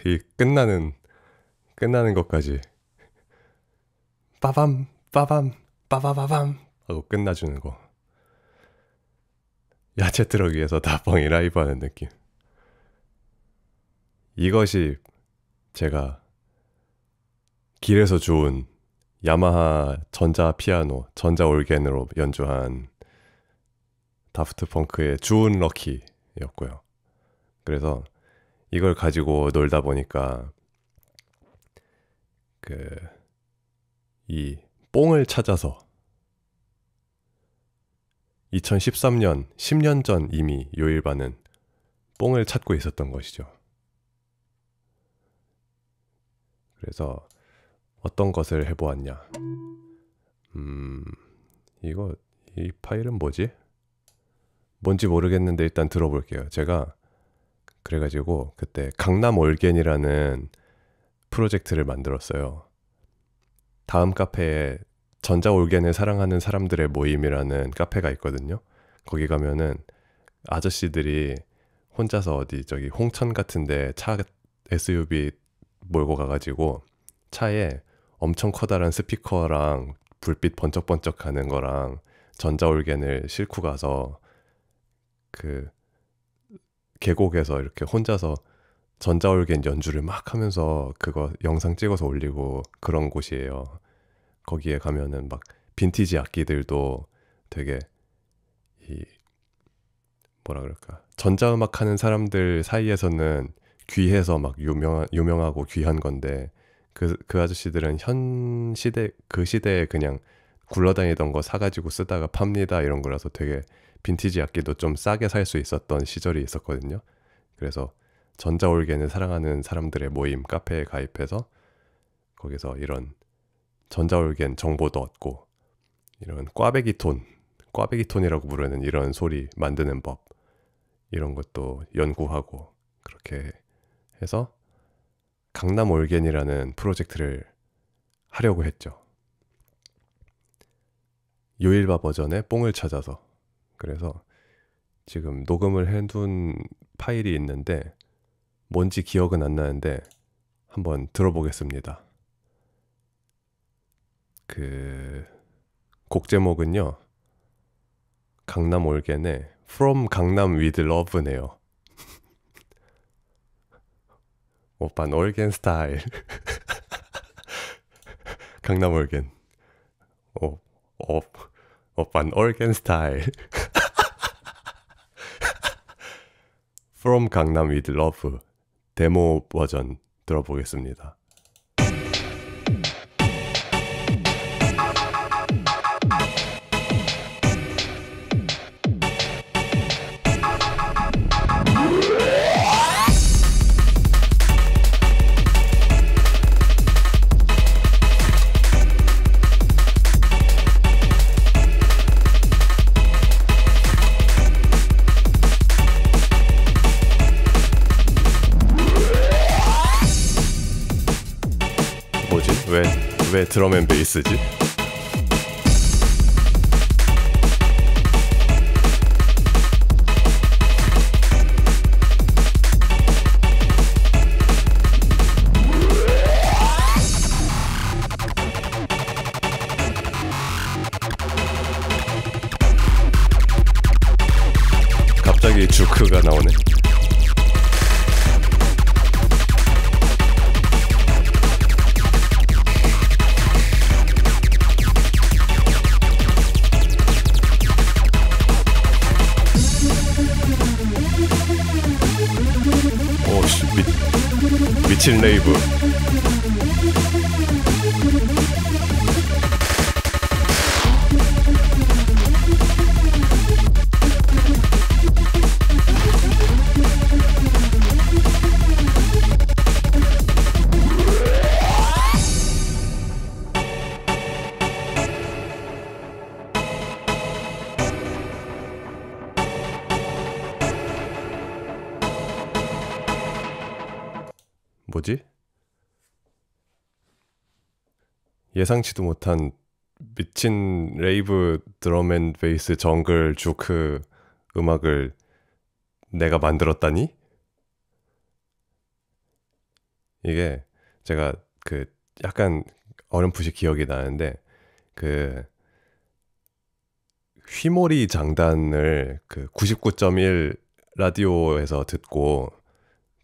이 끝나는 것까지 빠밤 빠밤 빠바바밤 하고 끝나주는 거. 야채 트럭 위에서 다뻥이 라이브 하는 느낌. 이것이 제가 길에서 주운 야마하 전자 피아노, 전자 올겐으로 연주한 다프트 펑크의 주운 럭키였고요. 그래서 이걸 가지고 놀다 보니까 이 뽕을 찾아서 2013년, 10년 전 이미 요일반은 뽕을 찾고 있었던 것이죠. 그래서 어떤 것을 해보았냐. 이 파일은 뭐지? 뭔지 모르겠는데 일단 들어볼게요. 제가 그래가지고 그때 강남 올겐이라는 프로젝트를 만들었어요. 다음 카페에 전자올겐을 사랑하는 사람들의 모임이라는 카페가 있거든요. 거기 가면은 아저씨들이 혼자서 어디 저기 홍천 같은데 차 SUV 몰고 가가지고 차에 엄청 커다란 스피커랑 불빛 번쩍번쩍 하는 거랑 전자올겐을 싣고 가서 그 계곡에서 이렇게 혼자서 전자올겐 연주를 막 하면서 그거 영상 찍어서 올리고 그런 곳이에요. 거기에 가면은 막 빈티지 악기들도 되게 이 뭐라 그럴까, 전자음악 하는 사람들 사이에서는 귀해서 막 유명하고 귀한 건데 그 아저씨들은 그 시대에 그냥 굴러다니던 거 사가지고 쓰다가 팝니다 이런 거라서 되게 빈티지 악기도 좀 싸게 살 수 있었던 시절이 있었거든요. 그래서 전자올겐을 사랑하는 사람들의 모임 카페에 가입해서 거기서 이런 전자올겐 정보도 얻고 이런 꽈배기톤이라고 부르는 이런 소리 만드는 법 이런 것도 연구하고 그렇게 해서 강남 올겐이라는 프로젝트를 하려고 했죠. 요일바 버전의 뽕을 찾아서. 그래서 지금 녹음을 해둔 파일이 있는데 뭔지 기억은 안 나는데 한번 들어보겠습니다. 그 곡 제목은요, 강남 올겐의 From 강남 with Love네요. 오빤 올겐 스타일. 강남 올겐. 오빤 올겐 스타일. From 강남 with Love 데모 버전 들어보겠습니다. 왜 드럼 앤 베이스지? 갑자기 주크가 나오네. 미친 레이브. 뭐지? 예상치도 못한 미친 레이브 드럼 앤 베이스 정글 주크 음악을 내가 만들었다니? 이게 제가 그 약간 어렴풋이 기억이 나는데 그 휘모리 장단을 그 99.1 라디오에서 듣고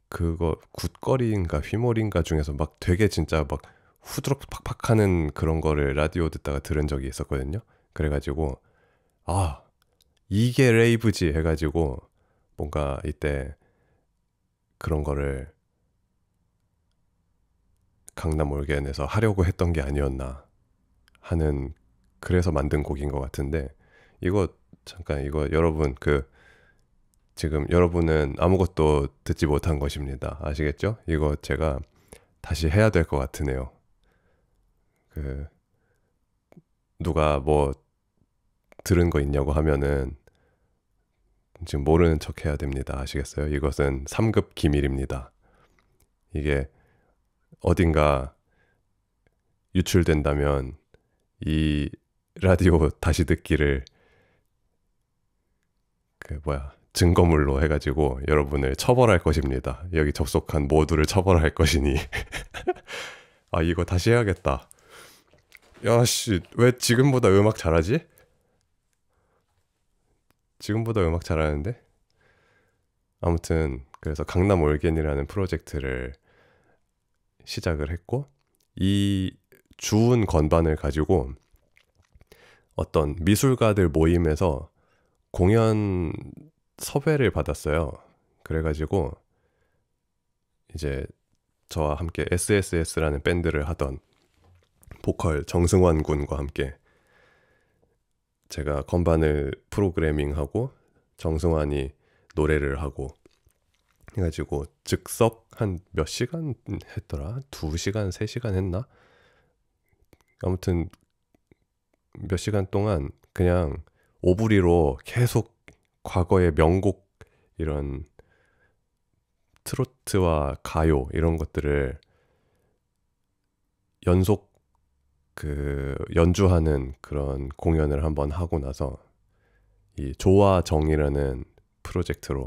그거 굿거리인가 휘몰인가 중에서 막 되게 진짜 막 후드럭 팍팍 하는 그런 거를 라디오 듣다가 들은 적이 있었거든요. 그래가지고 아, 이게 레이브지 해가지고 뭔가 이때 그런 거를 강남 올겐에서 하려고 했던 게 아니었나 하는 그래서 만든 곡인 것 같은데 이거 잠깐 이거 여러분 지금 여러분은 아무것도 듣지 못한 것입니다. 아시겠죠? 이거 제가 다시 해야 될 것 같으네요. 누가 뭐 들은 거 있냐고 하면은 지금 모르는 척 해야 됩니다. 아시겠어요? 이것은 3급 기밀입니다. 이게 어딘가 유출된다면 이 라디오 다시 듣기를 증거물로 해가지고 여러분을 처벌할 것입니다. 여기 접속한 모두를 처벌할 것이니 아 이거 다시 해야겠다. 야씨 왜 지금보다 음악 잘하지? 지금보다 음악 잘하는데? 아무튼 그래서 강남 올겐이라는 프로젝트를 시작을 했고 이 주운 건반을 가지고 어떤 미술가들 모임에서 공연 섭외를 받았어요. 그래가지고 이제 저와 함께 SSS라는 밴드를 하던 보컬 정승환 군과 함께 제가 건반을 프로그래밍하고 정승환이 노래를 하고 해가지고 즉석 한 몇 시간 했더라? 2시간, 3시간 했나? 아무튼 몇 시간 동안 그냥 오브리로 계속 과거의 명곡 이런 트로트와 가요 이런 것들을 연속 연주하는 그런 공연을 한번 하고 나서 이 조화정이라는 프로젝트로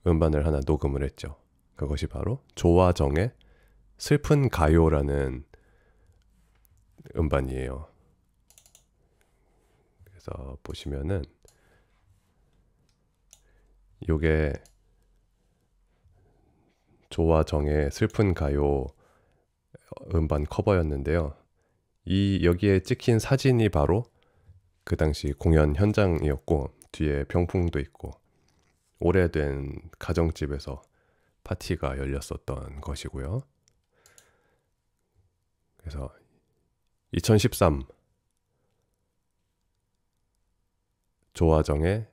음반을 하나 녹음을 했죠. 그것이 바로 조화정의 슬픈 가요라는 음반이에요. 그래서 보시면은 요게 조화정의 슬픈 가요 음반 커버였는데요. 여기에 찍힌 사진이 바로 그 당시 공연 현장이었고 뒤에 병풍도 있고 오래된 가정집에서 파티가 열렸었던 것이고요. 그래서 2013 조화정의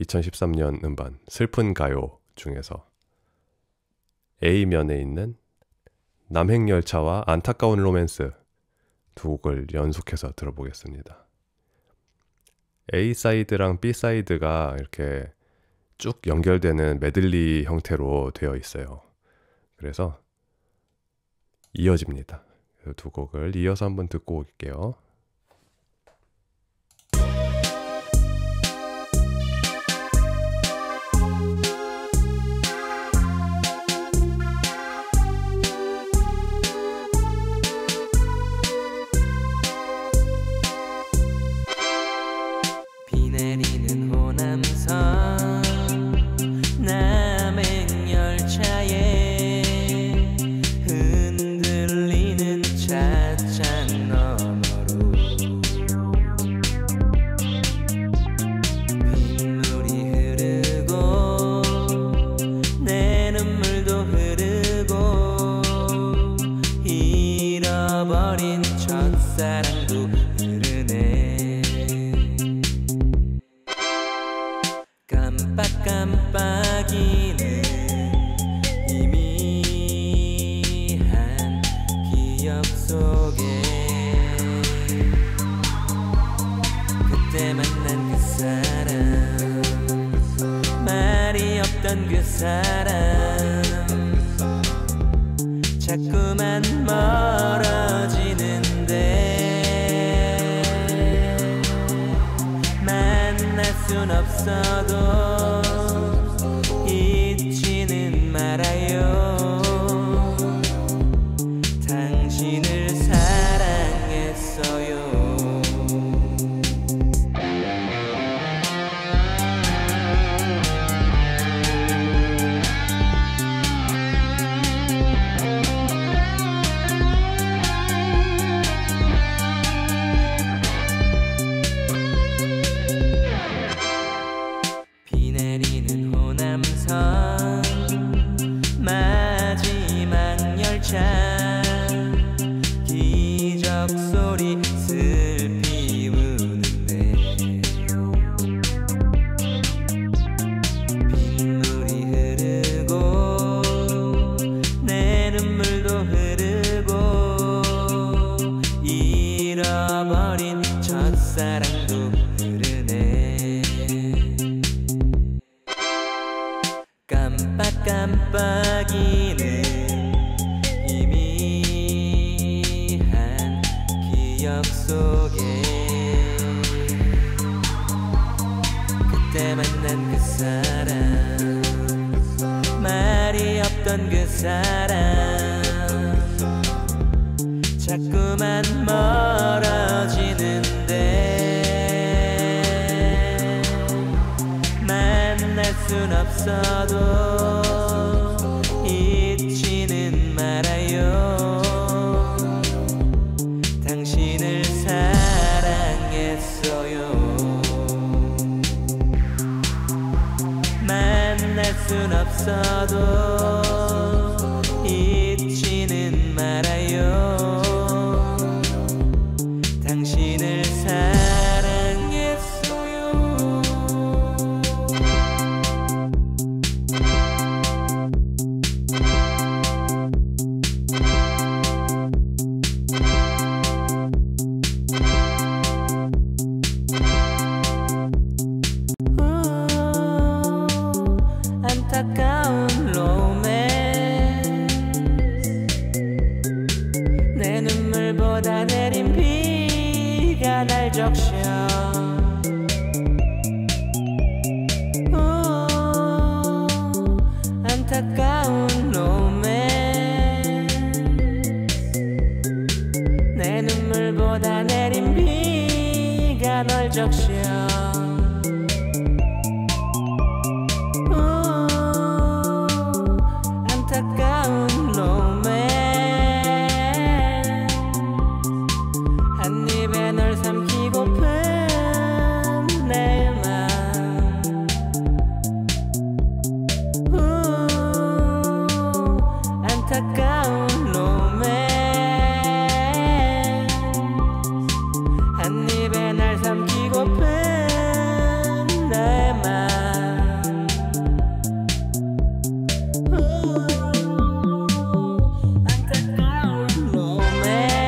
2013년 음반 슬픈 가요 중에서 A면에 있는 남행열차와 안타까운 로맨스 두 곡을 연속해서 들어보겠습니다. A사이드랑 B사이드가 이렇게 쭉 연결되는 메들리 형태로 되어 있어요. 그래서 이어집니다. 두 곡을 이어서 한번 듣고 올게요. 깜빡깜빡이는 희미한 기억 속에 그때 만난 그 사람 말이 없던 그 사람 자꾸만 멀어지는데 만날 순 없어도 잊지는 말아요. 당신을 사랑했어요. 비 내리는 때 만난 그 사람 말이 없던 그 사람 자꾸만 멀어지는데 만날 순 없어도 잊지는 말아요 당신을 사랑했어요 만날 순 없어도 잊지는 말아요 당신을 사랑했어요 안타까운 로맨스 내 눈물보다 내린 비가 날 적셔 안타까운 로맨스 내 눈물보다 내린 비가 널 적셔 안타까운 로맨스 한 입에 널 삼키고픈 내 맘 안타까운 로맨스 한 입에 날 삼키고픈 내 맘 안타까운 로맨스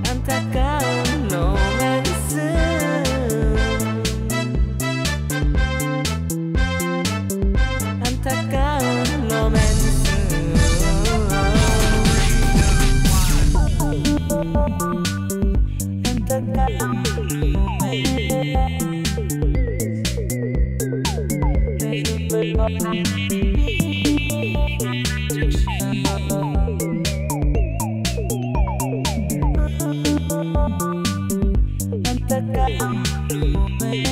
안타까운 로맨스 안타까운 로맨스 안타까운 로맨스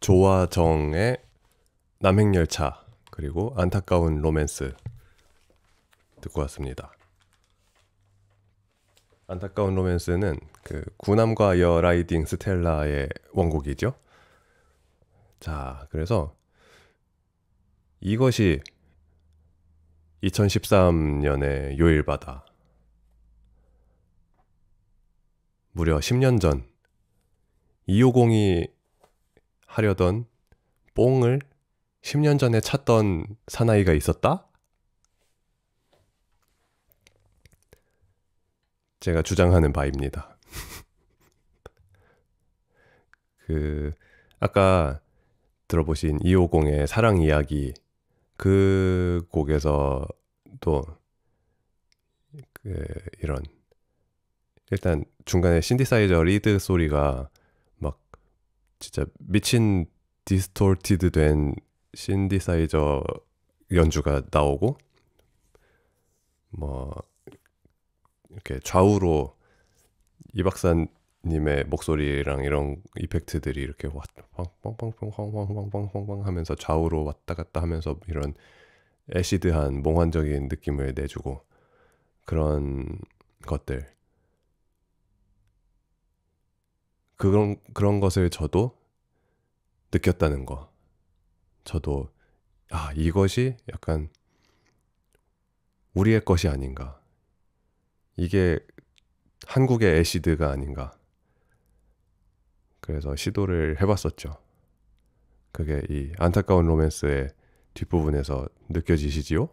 조화정의 남행열차 그리고 안타까운 로맨스 듣고 왔습니다. 안타까운 로맨스는 그 구남과 여 라이딩 스텔라의 원곡이죠. 자, 그래서 이것이 2013년의 요일바다 무려 10년 전 250이 하려던 뽕을 10년 전에 찾던 사나이가 있었다? 제가 주장하는 바입니다. 아까 들어보신 250의 사랑 이야기 그 곡에서 또 이런 일단 중간에 신디사이저 리드 소리가 막 진짜 미친 디스토티드 된 신디사이저 연주가 나오고 뭐 이렇게 좌우로 이 박사님 님의 목소리랑 이런 이펙트들이 이렇게 빵빵빵빵빵빵빵빵빵 하면서 좌우로 왔다 갔다 하면서 이런 애시드한 몽환적인 느낌을 내주고 그런 것들 그런 것을 저도 느꼈다는 거. 저도 이것이 약간 우리의 것이 아닌가. 이게 한국의 애시드가 아닌가. 그래서 시도를 해봤었죠. 그게 이 안타까운 로맨스의 뒷부분에서 느껴지시지요?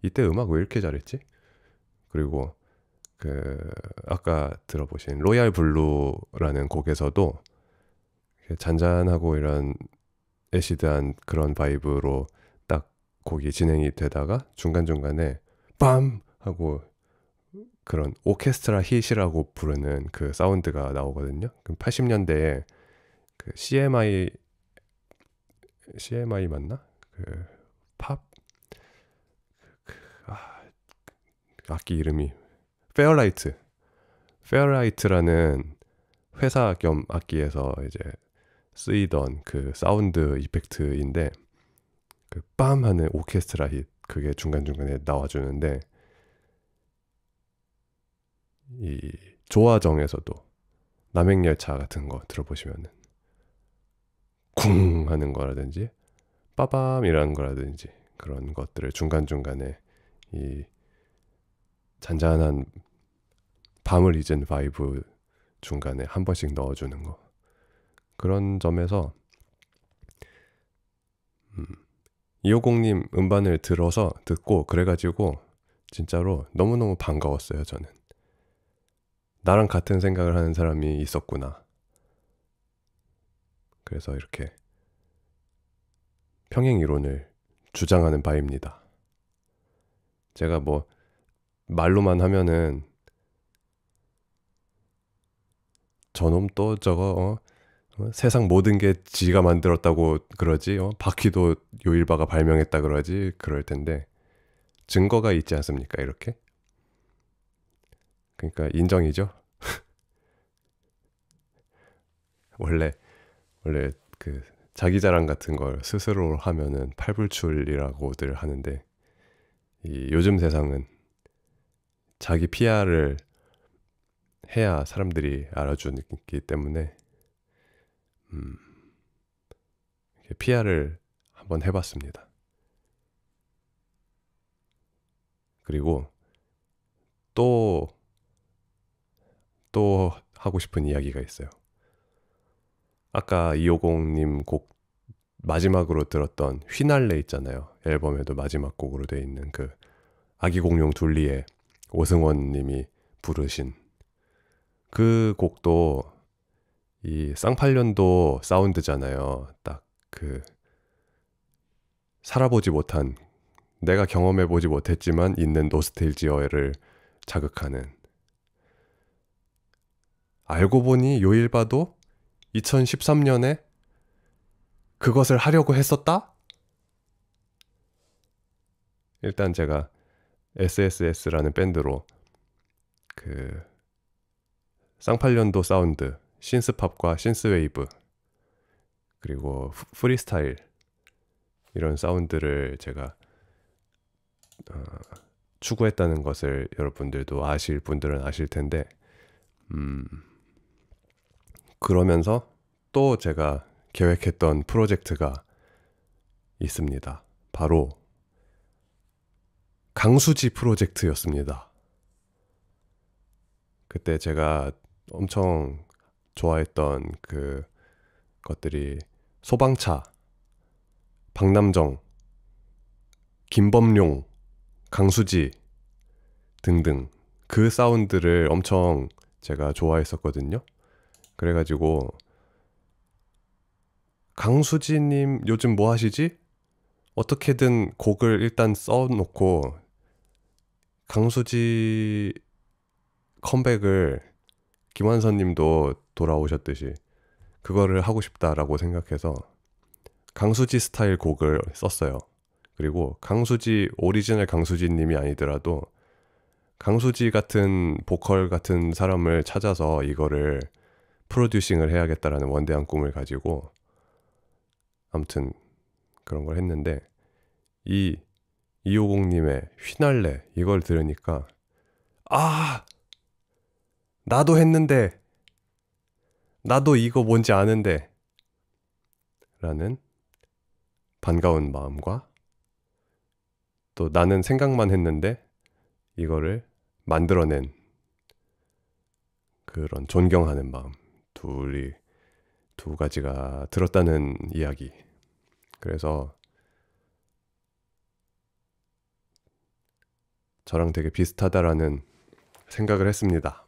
이때 음악 왜 이렇게 잘했지? 그리고 아까 들어보신 로얄 블루라는 곡에서도 잔잔하고 이런 애시드한 그런 바이브로 딱 곡이 진행이 되다가 중간중간에 빰! 하고 그런 오케스트라 hit이라고 부르는 그 사운드가 나오거든요. 80년대에 그 CMI 맞나? 팝? 악기 이름이 페어라이트라는 회사 겸 악기에서 이제 쓰이던 그 사운드 이펙트인데 그 빰 하는 오케스트라 힛 그게 중간중간에 나와주는데 이 조화정에서도 남행열차 같은 거 들어보시면은 쿵 하는 거라든지 빠밤이라는 거라든지 그런 것들을 중간중간에 이 잔잔한 밤을 잊은 바이브 중간에 한 번씩 넣어주는 거. 그런 점에서 250님 음반을 듣고 그래가지고 진짜로 너무너무 반가웠어요. 저는 나랑 같은 생각을 하는 사람이 있었구나. 그래서 이렇게 평행이론을 주장하는 바입니다. 제가 뭐 말로만 하면은 저놈 또 저거 세상 모든 게 지가 만들었다고 그러지 바퀴도 요일바가 발명했다 그러지 그럴 텐데 증거가 있지 않습니까? 이렇게 그러니까 인정이죠. 원래 그 자기 자랑 같은 걸 스스로 하면은 팔불출이라고들 하는데 이 요즘 세상은 자기 PR을 해야 사람들이 알아주기 때문에 PR을 한번 해봤습니다. 그리고 또 하고 싶은 이야기가 있어요. 아까 250님 곡 마지막으로 들었던 휘날레 있잖아요. 앨범에도 마지막 곡으로 돼 있는 그 아기 공룡 둘리의 오승원 님이 부르신 그 곡도 이 쌍팔년도 사운드잖아요. 딱 그 살아보지 못한 내가 경험해보지 못했지만 있는 노스텔지어를 자극하는 알고 보니 요일바도 2013년에 그것을 하려고 했었다? 일단 제가 SSS라는 밴드로 그 쌍팔년도 사운드, 신스팝과 신스웨이브 그리고 프리스타일 이런 사운드를 제가 추구했다는 것을 여러분들도 아실 분들은 아실 텐데 그러면서 또 제가 계획했던 프로젝트가 있습니다. 바로 강수지 프로젝트였습니다. 그때 제가 엄청 좋아했던 그 것들이 소방차, 박남정, 김범룡, 강수지 등등 그 사운드를 엄청 제가 좋아했었거든요. 그래가지고 강수지님 요즘 뭐 하시지? 어떻게든 곡을 일단 써놓고 강수지 컴백을 김완선님도 돌아오셨듯이 그거를 하고 싶다라고 생각해서 강수지 스타일 곡을 썼어요. 그리고 강수지 오리지널 강수지님이 아니더라도 강수지 같은 보컬 같은 사람을 찾아서 이거를 프로듀싱을 해야겠다라는 원대한 꿈을 가지고 아무튼 그런 걸 했는데 이 250님의 휘날레 이걸 들으니까 아 나도 했는데 나도 이거 뭔지 아는데 라는 반가운 마음과 또 나는 생각만 했는데 이거를 만들어낸 그런 존경하는 마음 두 가지가 들었다는 이야기. 그래서 저랑 되게 비슷하다라는 생각을 했습니다.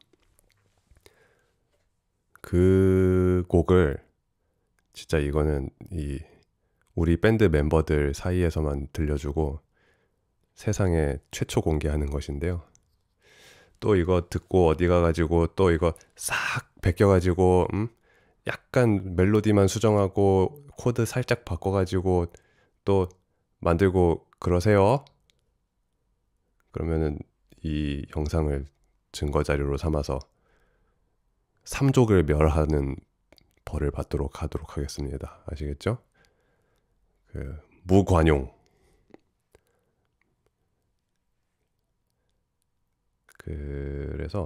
그 곡을 진짜 이거는 이 우리 밴드 멤버들 사이에서만 들려주고 세상에 최초 공개하는 것인데요. 또 이거 듣고 어디 가가지고 또 이거 싹 베껴가지고 약간 멜로디만 수정하고 코드 살짝 바꿔가지고 또 만들고 그러세요. 그러면은 이 영상을 증거 자료로 삼아서 3족을 멸하는 벌을 받도록 하도록 하겠습니다. 아시겠죠? 그 무관용. 그래서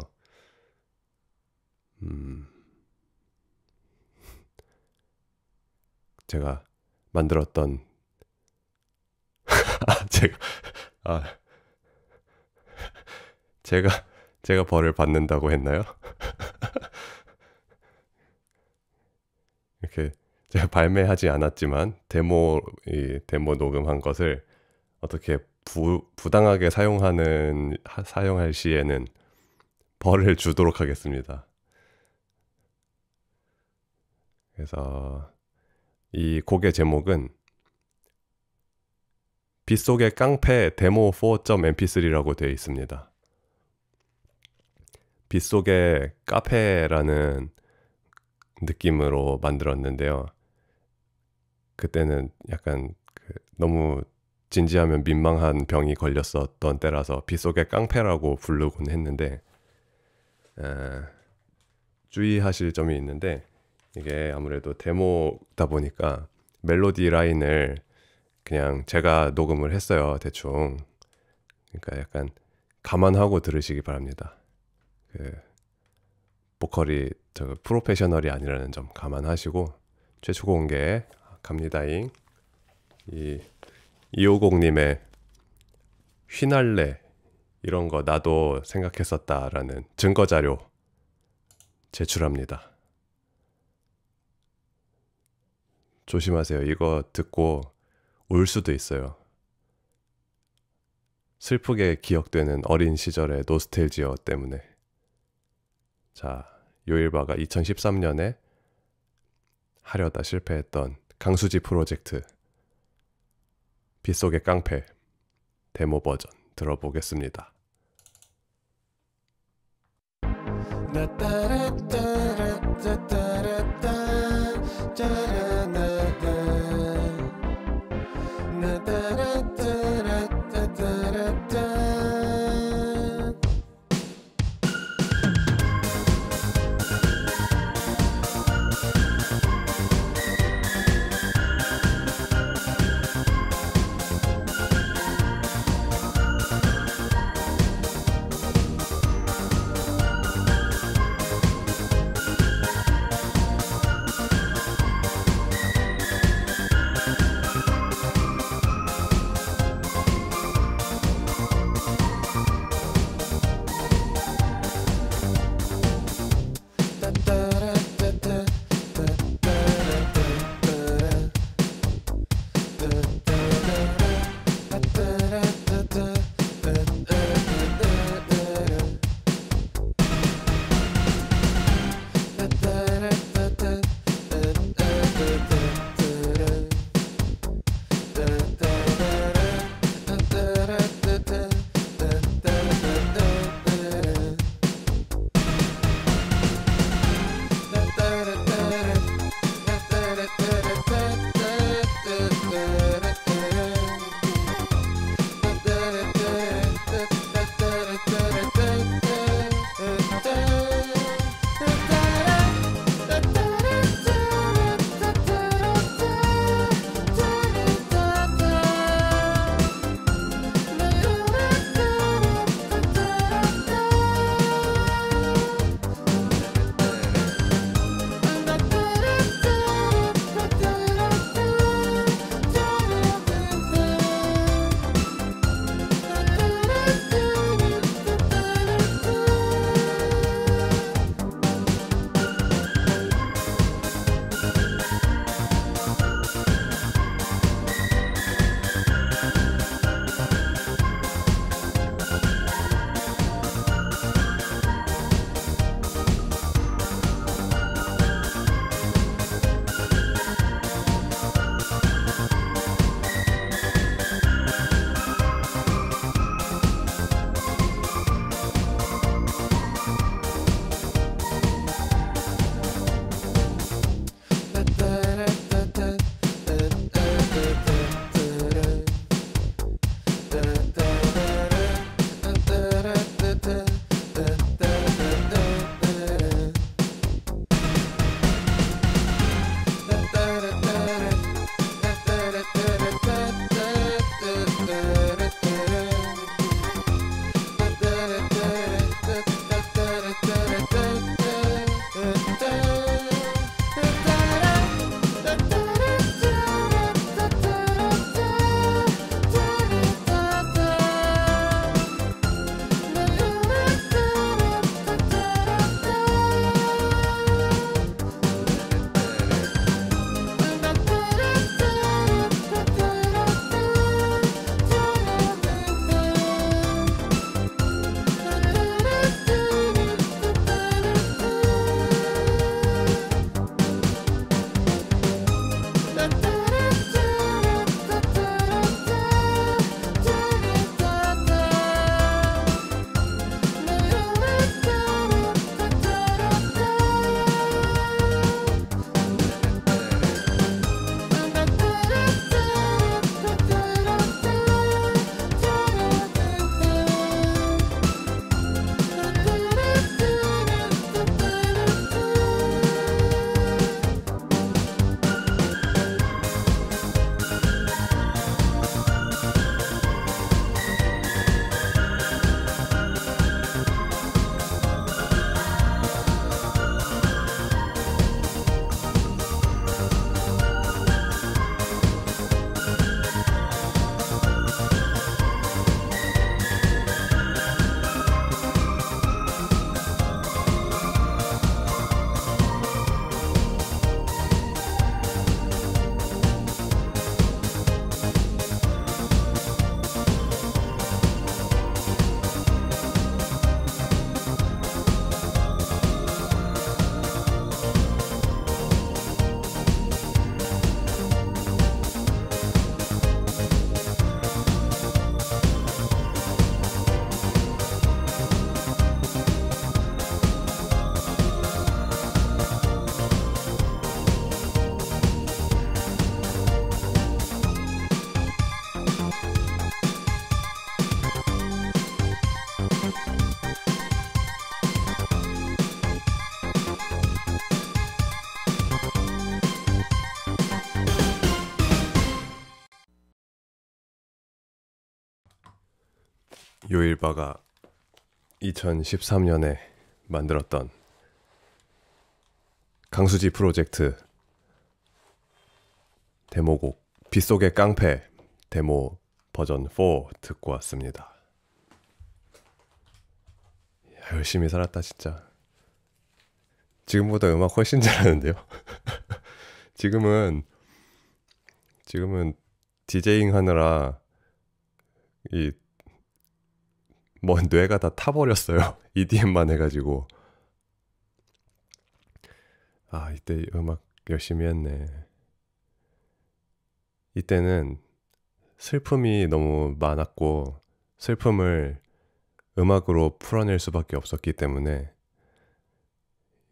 제가 만들었던 제가 벌을 받는다고 했나요? 이렇게 제가 발매하지 않았지만 데모 녹음한 것을 어떻게 부당하게 사용할 시에는 벌을 주도록 하겠습니다. 그래서 이 곡의 제목은 빗속의 깡패 데모 4.mp3라고 되어 있습니다. 빗속의 카페라는 느낌으로 만들었는데요. 그때는 약간 너무 진지하면 민망한 병이 걸렸었던 때라서 빗속의 깡패라고 부르곤 했는데 주의하실 점이 있는데 이게 아무래도 데모다 보니까 멜로디 라인을 그냥 제가 녹음을 했어요. 대충. 그러니까 약간 감안하고 들으시기 바랍니다. 보컬이 프로페셔널이 아니라는 점 감안하시고 최초 공개 갑니다잉. 이 250님의 휘날레 이런 거 나도 생각했었다라는 증거 자료 제출합니다. 조심하세요. 이거 듣고 울 수도 있어요. 슬프게 기억되는 어린 시절의 노스텔지어 때문에. 자, 요일바가 2013년에 하려다 실패했던 강수지 프로젝트 빗속의 깡패 데모 버전 들어보겠습니다. 요일바가 2013년에 만들었던 강수지 프로젝트 데모곡 빗속의 깡패 데모 버전 4 듣고 왔습니다. 열심히 살았다 진짜. 지금보다 음악 훨씬 잘하는데요. 지금은 디제잉 하느라 뭐 뇌가 다 타버렸어요. EDM만 해가지고. 아, 이때 음악 열심히 했네. 이때는 슬픔이 너무 많았고 슬픔을 음악으로 풀어낼 수밖에 없었기 때문에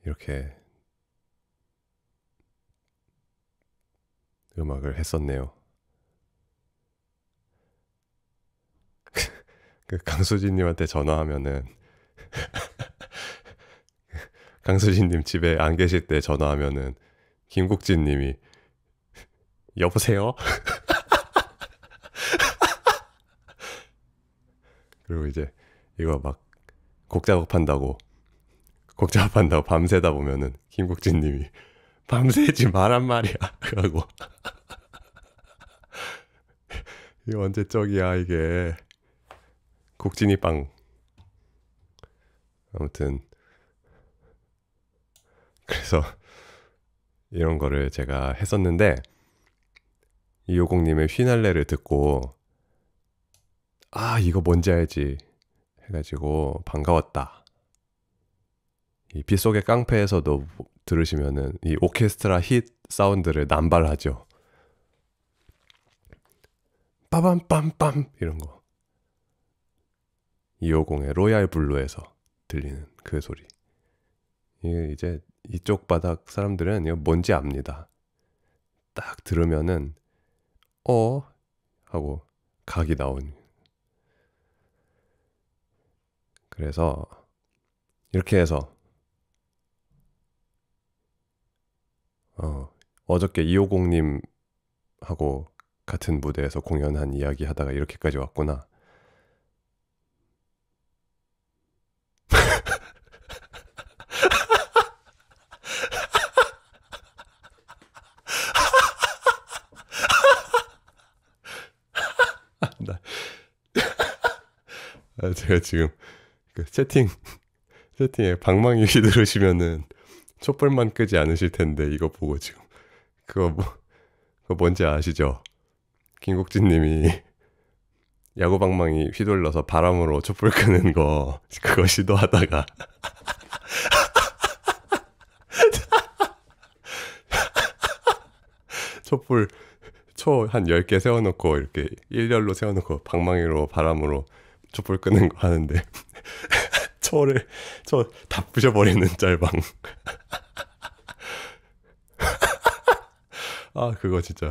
이렇게 음악을 했었네요. 그 강수진님한테 전화하면은 강수진님 집에 안 계실 때 전화하면은 김국진님이 여보세요? 그리고 이제 이거 막 곡 작업한다고 밤새다 보면은 김국진님이 밤새지 말란 말이야 하고 이거 언제적이야 이게. 국진이 빵. 아무튼 그래서 이런 거를 제가 했었는데 이호공님의 휘날레를 듣고 아 이거 뭔지 알지 해가지고 반가웠다. 이 빗속의 깡패에서도 들으시면은 이 오케스트라 힛 사운드를 남발하죠. 빠밤빰빰 이런 거. 250의 로얄 블루에서 들리는 그 소리. 이게 이제 이쪽 바닥 사람들은 이거 뭔지 압니다. 딱 들으면은 하고 각이 나온. 그래서 이렇게 해서 어저께 250님하고 같은 무대에서 공연한 이야기 하다가 이렇게까지 왔구나. 제가 지금 그 채팅에 방망이 휘두르시면은 촛불만 끄지 않으실 텐데 이거 보고 지금 그거 뭔지 아시죠? 김국진님이 야구 방망이 휘둘러서 바람으로 촛불 끄는 거 그거 시도하다가 촛불 초 한 10개 세워놓고 이렇게 일렬로 세워놓고 방망이로 바람으로 촛불 끄는 거 하는데 초 다 부셔버리는 짤방. 아 그거 진짜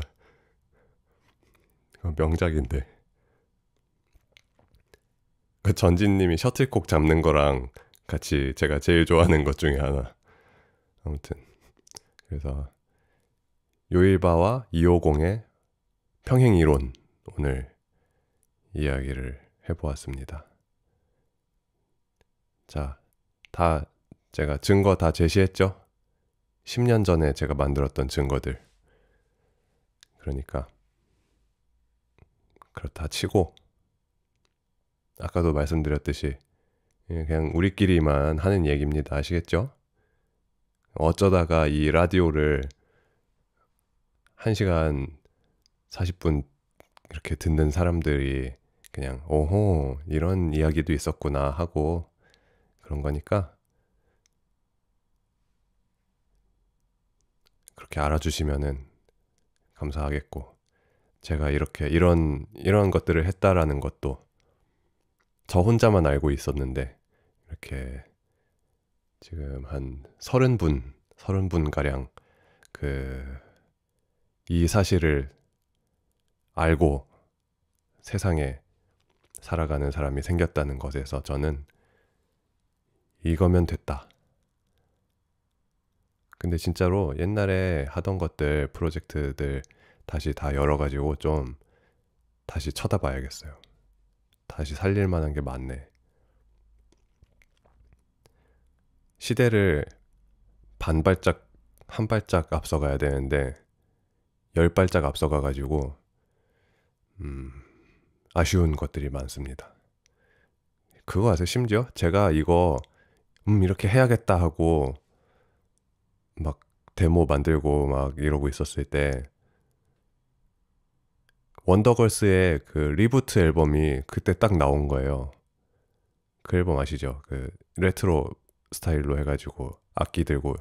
그거 명작인데. 그 전진님이 셔틀콕 잡는 거랑 같이 제가 제일 좋아하는 것 중에 하나. 아무튼 그래서 요일바와 250의 평행이론 오늘 이야기를 해보았습니다. 자, 다 제가 증거 다 제시했죠? 10년 전에 제가 만들었던 증거들. 그러니까 그렇다 치고 아까도 말씀드렸듯이 그냥 우리끼리만 하는 얘기입니다. 아시겠죠? 어쩌다가 이 라디오를 1시간 40분 이렇게 듣는 사람들이 그냥 오호 이런 이야기도 있었구나 하고 그런 거니까 그렇게 알아주시면은 감사하겠고, 제가 이렇게 이런 것들을 했다라는 것도 저 혼자만 알고 있었는데 이렇게 지금 한 30분 가량 이 사실을 알고 세상에 살아가는 사람이 생겼다는 것에서 저는 이거면 됐다. 근데 진짜로 옛날에 하던 것들, 프로젝트들 다시 다 열어가지고 좀 다시 쳐다봐야겠어요. 다시 살릴 만한 게 많네. 시대를 반발짝 한 발짝 앞서가야 되는데 10발짝 앞서가가지고 아쉬운 것들이 많습니다. 그거 아세요? 심지어 제가 이거 이렇게 해야겠다 하고 막 데모 만들고 막 이러고 있었을 때 원더걸스의 그 리부트 앨범이 그때 딱 나온 거예요. 그 앨범 아시죠? 그 레트로 스타일로 해가지고 악기 들고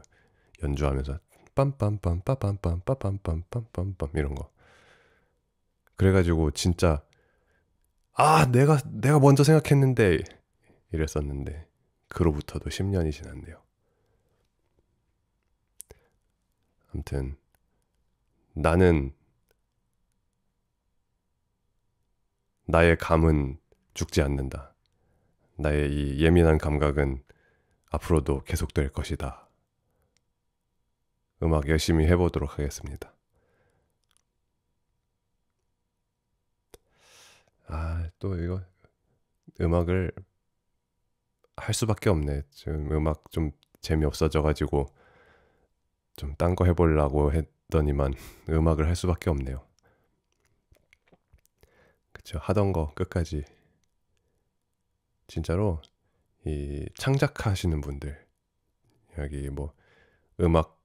연주하면서 빰빰빰 빠빰빰 빠빰빰 빰빰빰 이런 거. 그래가지고 진짜 내가 먼저 생각했는데 이랬었는데 그로부터도 10년이 지났네요. 아무튼 나의 감은 죽지 않는다. 나의 이 예민한 감각은 앞으로도 계속될 것이다. 음악 열심히 해보도록 하겠습니다. 또 이거 음악을 할 수밖에 없네. 지금 음악 좀 재미없어져가지고 좀 딴 거 해보려고 했더니만 음악을 할 수밖에 없네요. 그쵸? 하던 거 끝까지. 진짜로 이 창작하시는 분들, 여기 뭐 음악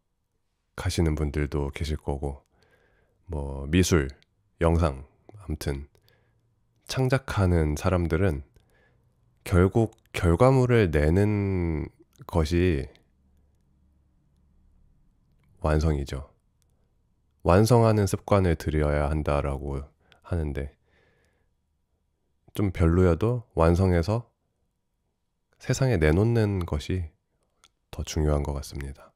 하시는 분들도 계실 거고, 뭐 미술, 영상, 아무튼 창작하는 사람들은 결국 결과물을 내는 것이 완성이죠. 완성하는 습관을 들여야 한다라고 하는데 좀 별로여도 완성해서 세상에 내놓는 것이 더 중요한 것 같습니다.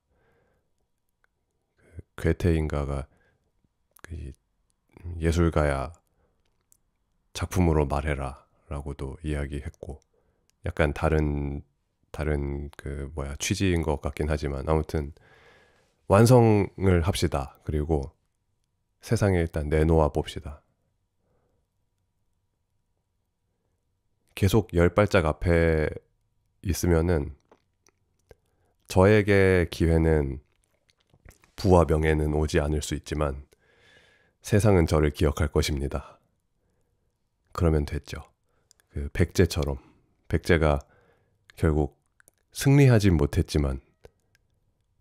괴테인가가 예술가야 작품으로 말해라 라고도 이야기했고, 약간 다른 취지인 것 같긴 하지만 아무튼 완성을 합시다. 그리고 세상에 일단 내놓아 봅시다. 계속 10발짝 앞에 있으면은 저에게 기회는 부와 명예는 오지 않을 수 있지만 세상은 저를 기억할 것입니다. 그러면 됐죠. 그 백제처럼, 백제가 결국 승리하진 못했지만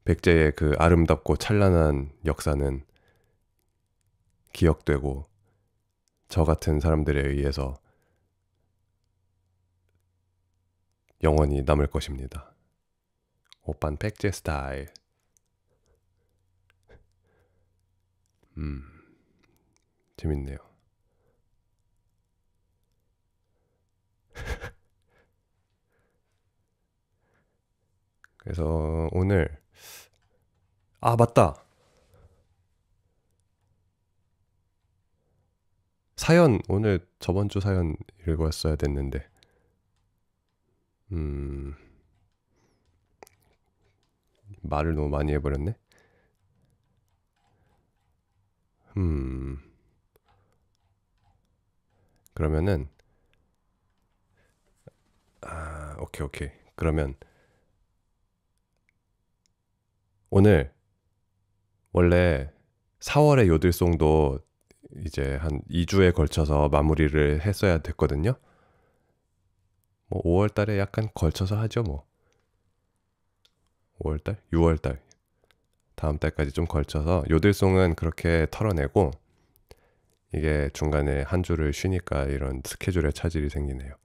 백제의 그 아름답고 찬란한 역사는 기억되고 저 같은 사람들에 의해서 영원히 남을 것입니다. 오빤 백제 스타일. 재밌네요. 그래서 오늘 맞다. 사연 오늘 저번 주 사연 읽었어야 됐는데 말을 너무 많이 해버렸네. 그러면은 오케이. 그러면 오늘 원래 4월의 요들송도 이제 한 2주에 걸쳐서 마무리를 했어야 됐거든요. 뭐 5월 달에 약간 걸쳐서 하죠, 뭐. 5월 달, 6월 달. 다음 달까지 좀 걸쳐서 요들송은 그렇게 털어내고 이게 중간에 한 주를 쉬니까 이런 스케줄에 차질이 생기네요.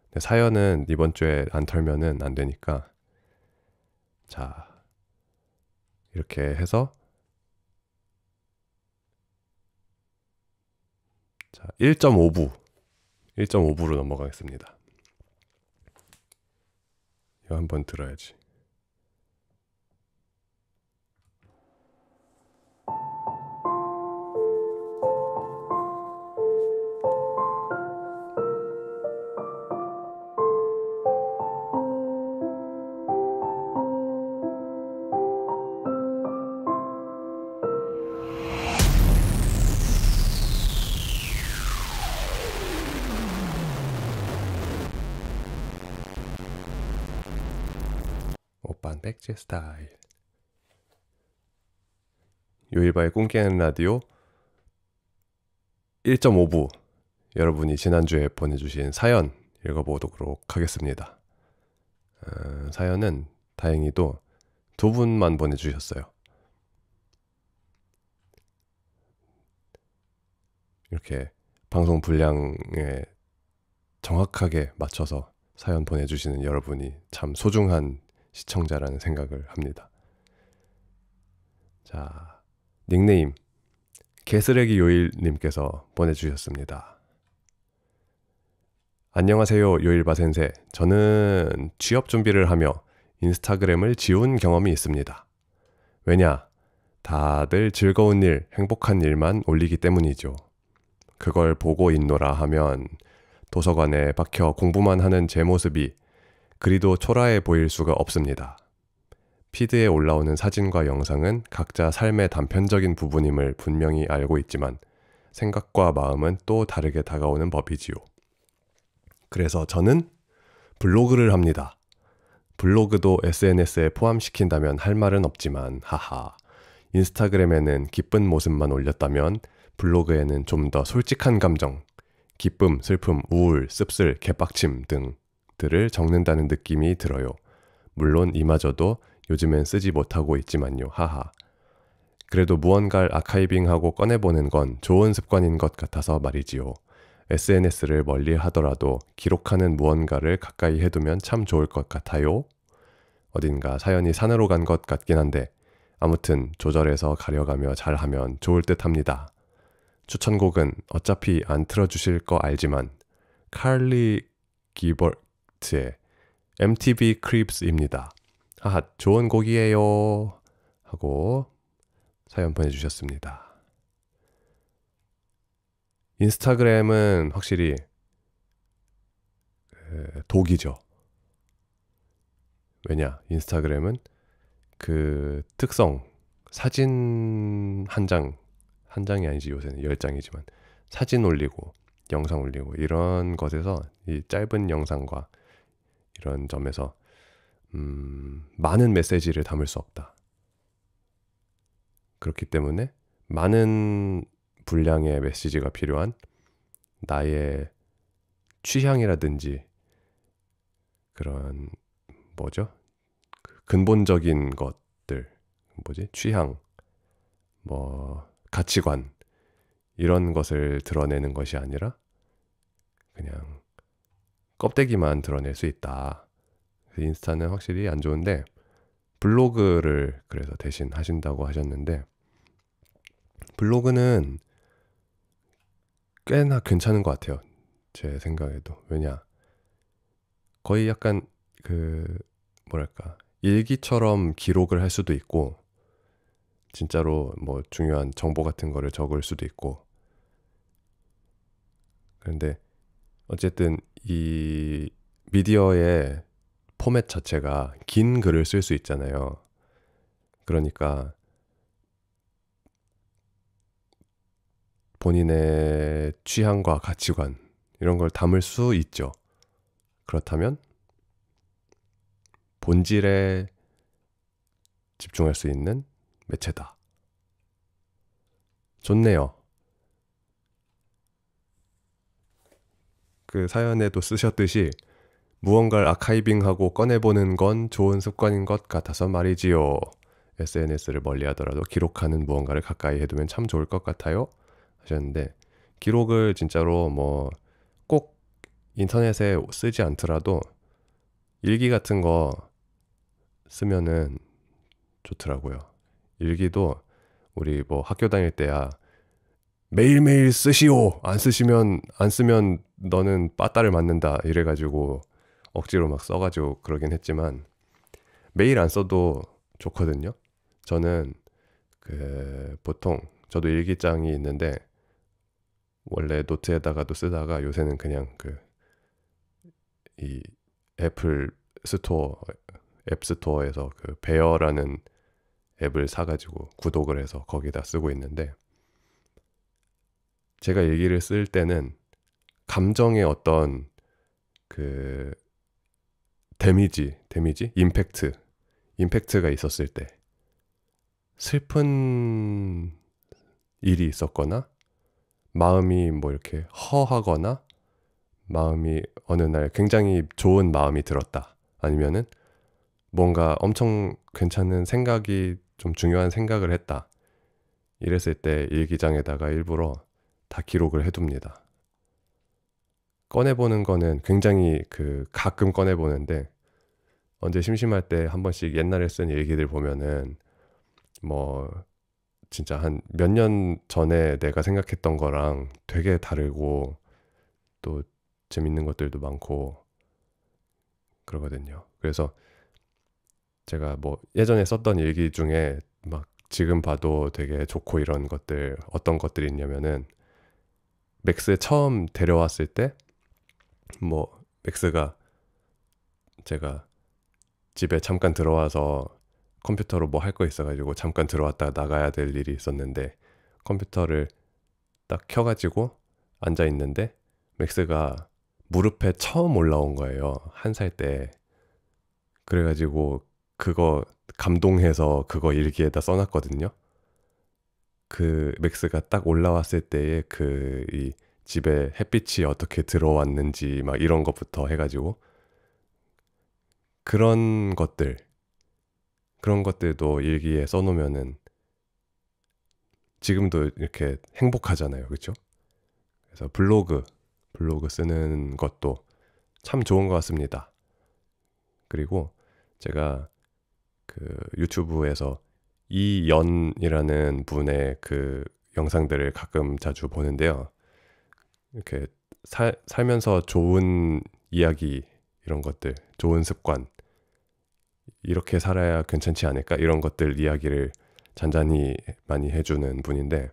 근데 사연은 이번 주에 안 털면은 안 되니까 자, 이렇게 해서 자, 1.5부로 넘어가겠습니다. 이거 한번 들어야지. 반백제 스타일. 요일바의 꿈깨는 라디오 1.5부 여러분이 지난주에 보내주신 사연 읽어보도록 하겠습니다. 사연은 다행히도 2분만 보내주셨어요. 이렇게 방송 분량에 정확하게 맞춰서 사연 보내주시는 여러분이 참 소중한 시청자라는 생각을 합니다. 자, 닉네임 개쓰레기 요일님께서 보내주셨습니다. 안녕하세요, 요일바 센세. 저는 취업 준비를 하며 인스타그램을 지운 경험이 있습니다. 왜냐? 다들 즐거운 일, 행복한 일만 올리기 때문이죠. 그걸 보고 있노라 하면 도서관에 박혀 공부만 하는 제 모습이 그리도 초라해 보일 수가 없습니다. 피드에 올라오는 사진과 영상은 각자 삶의 단편적인 부분임을 분명히 알고 있지만 생각과 마음은 또 다르게 다가오는 법이지요. 그래서 저는 블로그를 합니다. 블로그도 SNS에 포함시킨다면 할 말은 없지만 하하. 인스타그램에는 기쁜 모습만 올렸다면 블로그에는 좀 더 솔직한 감정, 기쁨, 슬픔, 우울, 씁쓸, 개빡침 등들을 적는다는 느낌이 들어요. 물론 이마저도 요즘엔 쓰지 못하고 있지만요. 하하. 그래도 무언가를 아카이빙하고 꺼내보는 건 좋은 습관인 것 같아서 말이지요. SNS를 멀리 하더라도 기록하는 무언가를 가까이 해두면 참 좋을 것 같아요. 어딘가 사연이 산으로 간 것 같긴 한데 아무튼 조절해서 가려가며 잘하면 좋을 듯 합니다. 추천곡은 어차피 안 틀어주실 거 알지만 칼리 기버트의 MTV 크립스입니다. 하하, 좋은 곡이에요. 하고 사연 보내주셨습니다. 인스타그램은 확실히 독이죠. 왜냐? 인스타그램은 그 특성, 사진 한 장이 아니지 요새는 10장이지만 사진 올리고 영상 올리고 이런 것에서 이 짧은 영상과 이런 점에서 많은 메시지를 담을 수 없다. 그렇기 때문에 많은 분량의 메시지가 필요한 나의 취향이라든지 그런 뭐죠? 근본적인 것들, 취향, 가치관 이런 것을 드러내는 것이 아니라 그냥 껍데기만 드러낼 수 있다. 인스타는 확실히 안 좋은데 블로그를 그래서 대신 하신다고 하셨는데 블로그는 꽤나 괜찮은 것 같아요. 제 생각에도. 왜냐? 거의 약간 일기처럼 기록을 할 수도 있고 진짜로 중요한 정보 같은 거를 적을 수도 있고 그런데 어쨌든 이 미디어의 포맷 자체가 긴 글을 쓸 수 있잖아요. 그러니까 본인의 취향과 가치관 이런 걸 담을 수 있죠. 그렇다면 본질에 집중할 수 있는 매체다. 좋네요. 그 사연에도 쓰셨듯이 무언가를 아카이빙하고 꺼내보는 건 좋은 습관인 것 같아서 말이지요. SNS를 멀리하더라도 기록하는 무언가를 가까이 해두면 참 좋을 것 같아요. 하셨는데 기록을 진짜로 꼭 인터넷에 쓰지 않더라도 일기 같은 거 쓰면은 좋더라고요. 일기도 우리 학교 다닐 때야 매일매일 쓰시오. 안 쓰면 너는 빠따를 맞는다. 이래가지고 억지로 막 써가지고 그러긴 했지만 매일 안 써도 좋거든요. 저는 보통 저도 일기장이 있는데 원래 노트에다가도 쓰다가 요새는 그냥 이 애플 스토어 앱 스토어에서 베어라는 앱을 사가지고 구독을 해서 거기다 쓰고 있는데 제가 일기를 쓸 때는 감정의 어떤 데미지, 임팩트 임팩트가 있었을 때, 슬픈 일이 있었거나 마음이 뭐 이렇게 허하거나 마음이 어느 날 굉장히 좋은 마음이 들었다. 아니면은 뭔가 엄청 괜찮은 생각이 좀 중요한 생각을 했다. 이랬을 때 일기장에다가 일부러 다 기록을 해둡니다. 꺼내보는 거는 굉장히 가끔 꺼내보는데 언제 심심할 때 한 번씩 옛날에 쓴 일기들 보면은 뭐 진짜 한 몇 년 전에 내가 생각했던 거랑 되게 다르고 또 재밌는 것들도 많고 그러거든요. 그래서 제가 뭐 예전에 썼던 일기 중에 막 지금 봐도 되게 좋고 이런 것들 어떤 것들이 있냐면은 맥스 처음 데려왔을 때 뭐 맥스가 제가 집에 잠깐 들어와서 컴퓨터로 뭐 할 거 있어가지고 잠깐 들어왔다가 나가야 될 일이 있었는데 컴퓨터를 딱 켜가지고 앉아 있는데 맥스가 무릎에 처음 올라온 거예요. 1살 때. 그래가지고 그거 감동해서 그거 일기에다 써놨거든요. 맥스가 딱 올라왔을 때의 이 집에 햇빛이 어떻게 들어왔는지 막 이런 것부터 해가지고 그런 것들도 일기에 써놓으면은 지금도 이렇게 행복하잖아요. 그렇죠? 그래서 블로그 쓰는 것도 참 좋은 것 같습니다. 그리고 제가 유튜브에서 이연이라는 분의 영상들을 가끔 자주 보는데요. 이렇게 살면서 좋은 이야기 이런 것들, 좋은 습관 이렇게 살아야 괜찮지 않을까? 이런 것들 이야기를 잔잔히 많이 해주는 분인데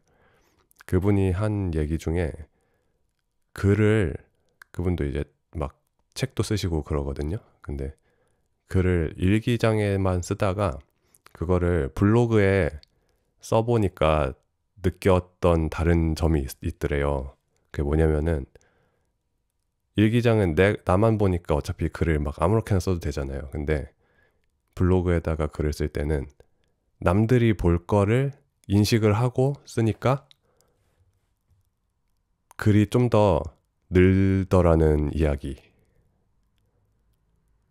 그분이 한 얘기 중에 그분도 이제 막 책도 쓰시고 그러거든요. 근데 글을 일기장에만 쓰다가 그거를 블로그에 써보니까 느꼈던 다른 점이 있더래요. 그게 뭐냐면은 일기장은 나만 보니까 어차피 글을 막 아무렇게나 써도 되잖아요. 근데 블로그에다가 글을 쓸 때는 남들이 볼 거를 인식을 하고 쓰니까 글이 좀 더 늘더라는 이야기.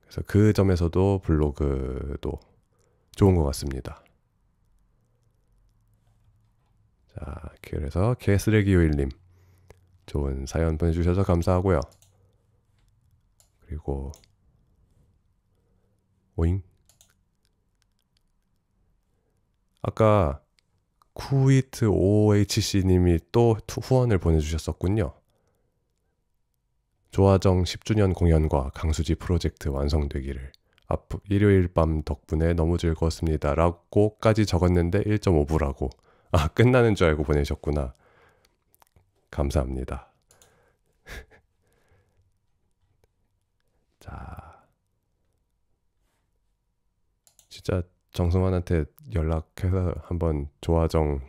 그래서 그 점에서도 블로그도 좋은 것 같습니다. 자, 그래서 개쓰레기 요일님 좋은 사연 보내주셔서 감사하고요. 그리고 오잉? 아까 쿠이트 OHC님이 또 후원을 보내주셨었군요. 조화정 10주년 공연과 강수지 프로젝트 완성되기를 일요일 밤 덕분에 너무 즐거웠습니다. 라고까지 적었는데 1.5부라고. 아, 끝나는 줄 알고 보내셨구나. 감사합니다. 자, 진짜 정승환한테 연락해서 한번 조화정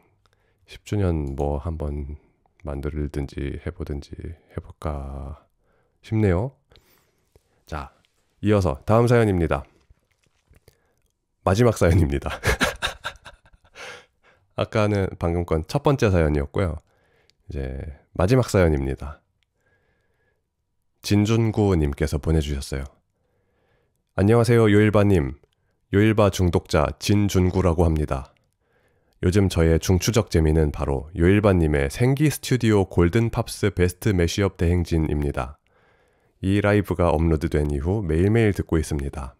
10주년 뭐 한번 만들든지 해보든지 해볼까 싶네요. 자, 이어서 다음 사연입니다. 마지막 사연입니다. 아까는 방금 건 첫 번째 사연이었고요. 이제 마지막 사연입니다. 진준구님께서 보내주셨어요. 안녕하세요, 요일바님. 요일바 중독자 진준구라고 합니다. 요즘 저의 중추적 재미는 바로 요일바님의 생기 스튜디오 골든팝스 베스트 매시업 대행진입니다. 이 라이브가 업로드된 이후 매일매일 듣고 있습니다.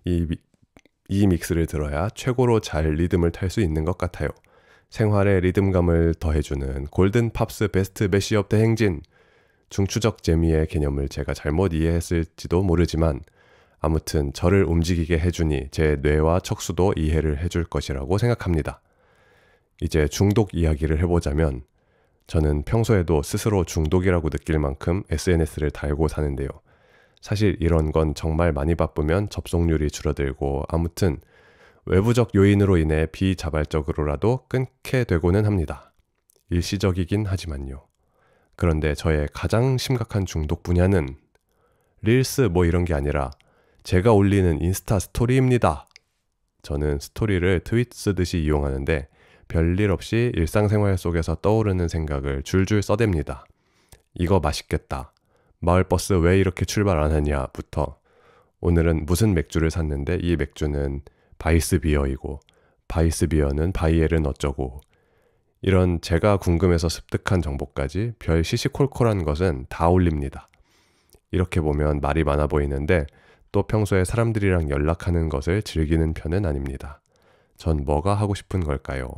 이 믹스를 들어야 최고로 잘 리듬을 탈 수 있는 것 같아요. 생활에 리듬감을 더해주는 골든팝스 베스트 매시업 대행진. 중추적 재미의 개념을 제가 잘못 이해했을지도 모르지만 아무튼 저를 움직이게 해주니 제 뇌와 척수도 이해를 해줄 것이라고 생각합니다. 이제 중독 이야기를 해보자면 저는 평소에도 스스로 중독이라고 느낄 만큼 SNS를 달고 사는데요. 사실 이런 건 정말 많이 바쁘면 접속률이 줄어들고 아무튼 외부적 요인으로 인해 비자발적으로라도 끊게 되고는 합니다. 일시적이긴 하지만요. 그런데 저의 가장 심각한 중독 분야는 릴스 뭐 이런 게 아니라 제가 올리는 인스타 스토리입니다. 저는 스토리를 트윗 쓰듯이 이용하는데 별일 없이 일상생활 속에서 떠오르는 생각을 줄줄 써댑니다. 이거 맛있겠다. 마을버스 왜 이렇게 출발 안 하냐부터 오늘은 무슨 맥주를 샀는데 이 맥주는 바이스비어이고 바이스비어는 바이엘은 어쩌고 이런 제가 궁금해서 습득한 정보까지 별 시시콜콜한 것은 다 올립니다. 이렇게 보면 말이 많아 보이는데 또 평소에 사람들이랑 연락하는 것을 즐기는 편은 아닙니다. 전 뭐가 하고 싶은 걸까요?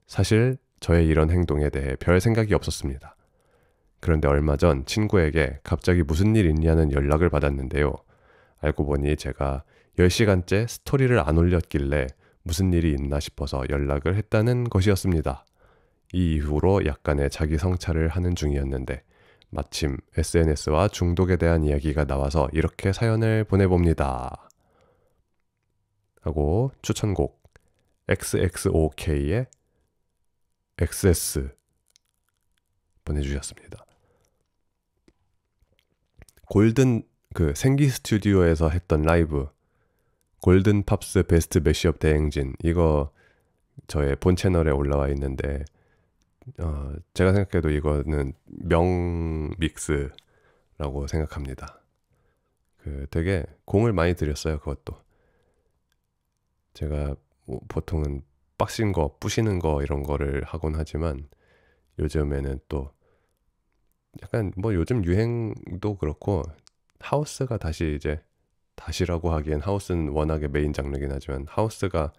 사실 저의 이런 행동에 대해 별 생각이 없었습니다. 그런데 얼마 전 친구에게 갑자기 무슨 일 있냐는 연락을 받았는데요. 알고 보니 제가 10시간째 스토리를 안 올렸길래 무슨 일이 있나 싶어서 연락을 했다는 것이었습니다. 이 이후로 약간의 자기 성찰을 하는 중이었는데 마침 SNS와 중독에 대한 이야기가 나와서 이렇게 사연을 보내봅니다. 하고 추천곡 XXOK의 XS 보내주셨습니다. 골든 생기 스튜디오에서 했던 라이브 골든 팝스 베스트 매시업 대행진 이거 저의 본 채널에 올라와 있는데 제가 생각해도 이거는 명 믹스라고 생각합니다. 되게 공을 많이 들였어요. 그것도 제가 보통은 빡신 거, 부시는 거 이런 거를 하곤 하지만 요즘에는 또 약간 요즘 유행도 그렇고 하우스가 다시라고 하기엔 하우스는 워낙에 메인 장르긴 하지만 하우스가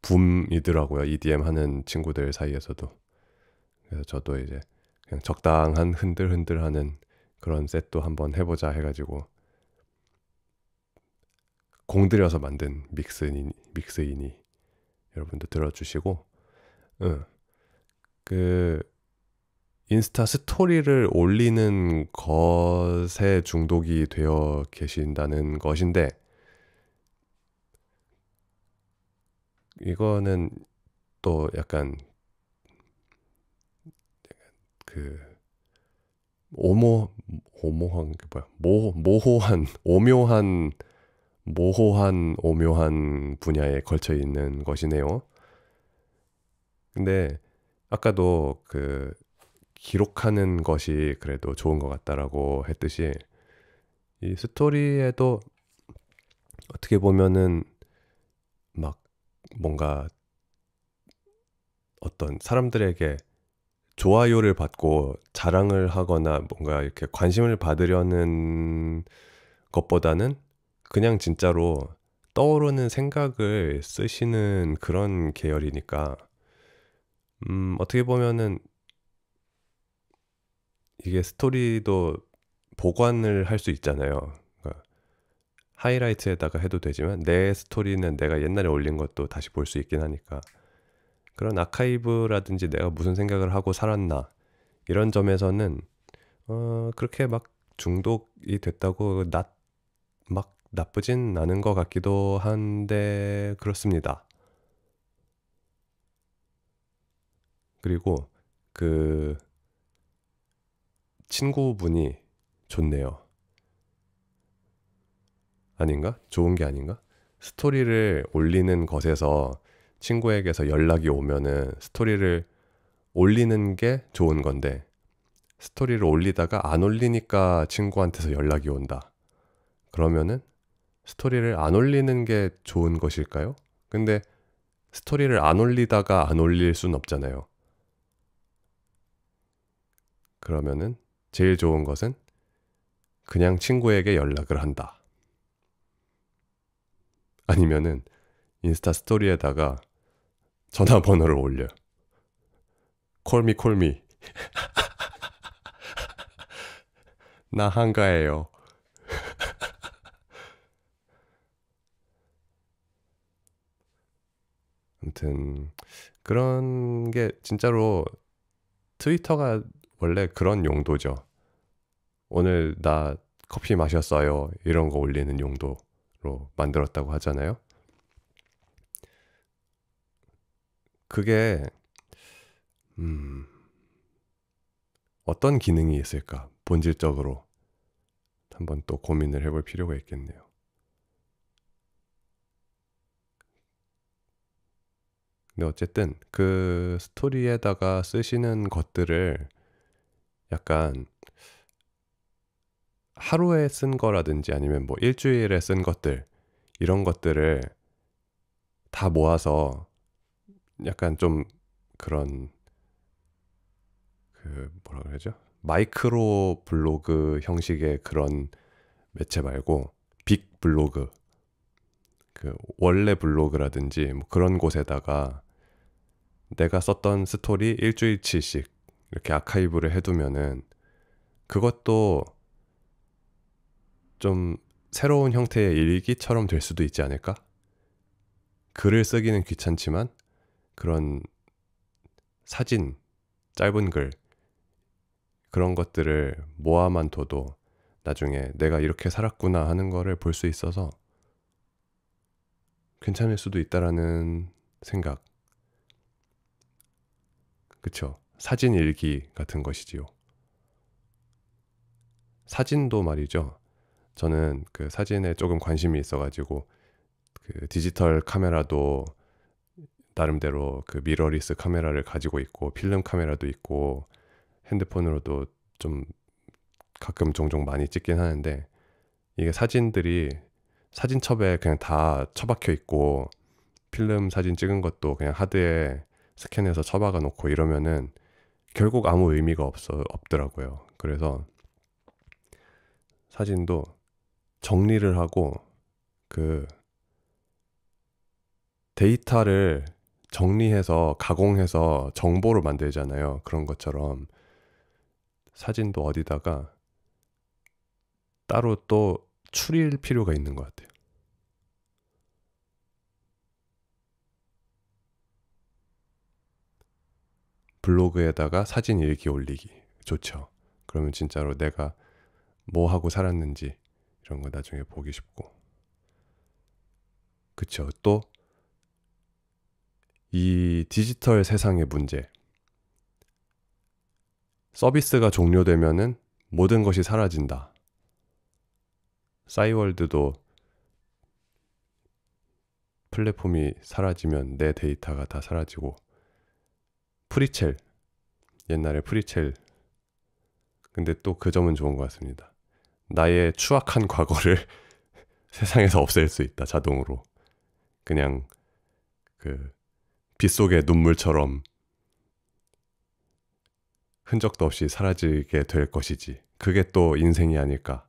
붐이더라고요. EDM 하는 친구들 사이에서도. 그래서 저도 이제 그냥 적당한 흔들흔들하는 그런 셋도 한번 해보자 해가지고 공들여서 만든 믹스이니 여러분도 들어주시고 인스타 스토리를 올리는 것에 중독이 되어 계신다는 것인데 이거는 또 약간 오묘한 분야에 걸쳐 있는 것이네요. 근데 아까도 기록하는 것이 그래도 좋은 것 같다라고 했듯이 이 스토리에도 어떻게 보면은 막 뭔가 어떤 사람들에게 좋아요를 받고 자랑을 하거나 뭔가 이렇게 관심을 받으려는 것보다는 그냥 진짜로 떠오르는 생각을 쓰시는 그런 계열이니까 어떻게 보면은 이게 스토리도 보관을 할 수 있잖아요. 그러니까 하이라이트에다가 해도 되지만 내 스토리는 내가 옛날에 올린 것도 다시 볼 수 있긴 하니까 그런 아카이브라든지 내가 무슨 생각을 하고 살았나 이런 점에서는 그렇게 막 중독이 됐다고 막 나쁘진 않은 것 같기도 한데 그렇습니다. 그리고 친구분이 좋네요. 아닌가? 좋은 게 아닌가? 스토리를 올리는 것에서 친구에게서 연락이 오면은 스토리를 올리는 게 좋은 건데 스토리를 올리다가 안 올리니까 친구한테서 연락이 온다. 그러면은 스토리를 안 올리는 게 좋은 것일까요? 근데 스토리를 안 올리다가 안 올릴 순 없잖아요. 그러면은 제일 좋은 것은 그냥 친구에게 연락을 한다. 아니면은 인스타 스토리에다가 전화번호를 올려. 콜미. 나 한가해요. 아무튼 그런 게 진짜로 트위터가 원래 그런 용도죠. 오늘 나 커피 마셨어요. 이런 거 올리는 용도로 만들었다고 하잖아요. 그게 어떤 기능이 있을까? 본질적으로 한번 또 고민을 해볼 필요가 있겠네요. 근데 어쨌든 그 스토리에다가 쓰시는 것들을 약간 하루에 쓴 거라든지 아니면 뭐 일주일에 쓴 것들 이런 것들을 다 모아서 약간 좀 그런 그 뭐라 그러죠? 마이크로 블로그 형식의 그런 매체 말고 빅 블로그 그 원래 블로그라든지 뭐 그런 곳에다가 내가 썼던 스토리 일주일치씩 이렇게 아카이브를 해두면은 그것도 좀 새로운 형태의 일기처럼 될 수도 있지 않을까? 글을 쓰기는 귀찮지만 그런 사진, 짧은 글 그런 것들을 모아만 둬도 나중에 내가 이렇게 살았구나 하는 거를 볼 수 있어서 괜찮을 수도 있다라는 생각. 그쵸? 사진 일기 같은 것이지요. 사진도 말이죠. 저는 그 사진에 조금 관심이 있어가지고 그 디지털 카메라도 나름대로 그 미러리스 카메라를 가지고 있고 필름 카메라도 있고 핸드폰으로도 좀 가끔 종종 많이 찍긴 하는데 이게 사진들이 사진첩에 그냥 다 처박혀 있고 필름 사진 찍은 것도 그냥 하드에 스캔해서 처박아 놓고 이러면은 결국 아무 의미가 없더라고요. 그래서 사진도 정리를 하고 그 데이터를 정리해서 가공해서 정보로 만들잖아요. 그런 것처럼 사진도 어디다가 따로 또 추릴 필요가 있는 것 같아요. 블로그에다가 사진 일기 올리기 좋죠. 그러면 진짜로 내가 뭐 하고 살았는지 이런 거 나중에 보기 쉽고. 그쵸. 또 이 디지털 세상의 문제. 서비스가 종료되면은 모든 것이 사라진다. 싸이월드도 플랫폼이 사라지면 내 데이터가 다 사라지고 프리첼 옛날에 프리첼 근데 또 그 점은 좋은 것 같습니다. 나의 추악한 과거를 세상에서 없앨 수 있다. 자동으로 그냥 그 빗속의 눈물처럼 흔적도 없이 사라지게 될 것이지. 그게 또 인생이 아닐까.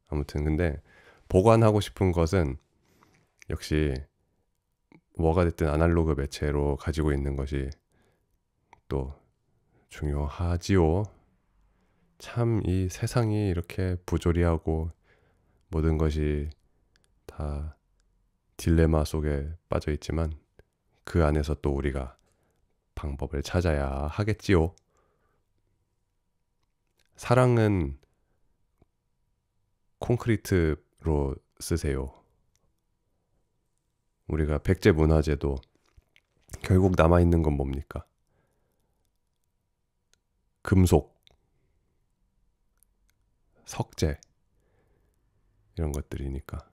아무튼 근데 보관하고 싶은 것은 역시 뭐가 됐든 아날로그 매체로 가지고 있는 것이 또 중요하지요. 참 이 세상이 이렇게 부조리하고 모든 것이 다 딜레마 속에 빠져 있지만 그 안에서 또 우리가 방법을 찾아야 하겠지요. 사랑은 콘크리트로 쓰세요. 우리가 백제 문화재도 결국 남아있는 건 뭡니까? 금속, 석재 이런 것들이니까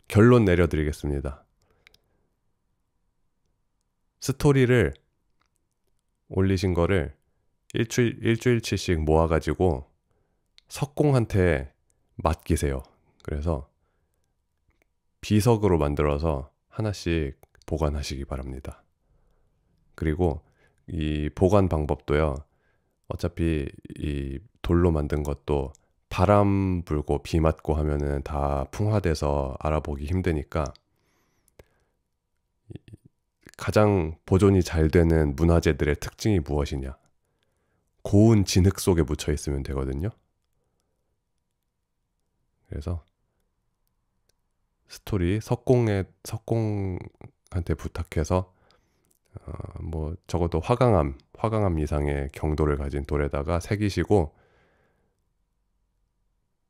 결론 내려드리겠습니다. 스토리를 올리신 거를 일주일치씩 모아가지고 석공한테 맡기세요. 그래서 비석으로 만들어서 하나씩 보관하시기 바랍니다. 그리고 이 보관 방법도요. 어차피 이 돌로 만든 것도 바람 불고 비 맞고 하면은 다 풍화돼서 알아보기 힘드니까 가장 보존이 잘 되는 문화재들의 특징이 무엇이냐? 고운 진흙 속에 묻혀 있으면 되거든요. 그래서 스토리 석공한테 부탁해서 뭐 적어도 화강암 이상의 경도를 가진 돌에다가 새기시고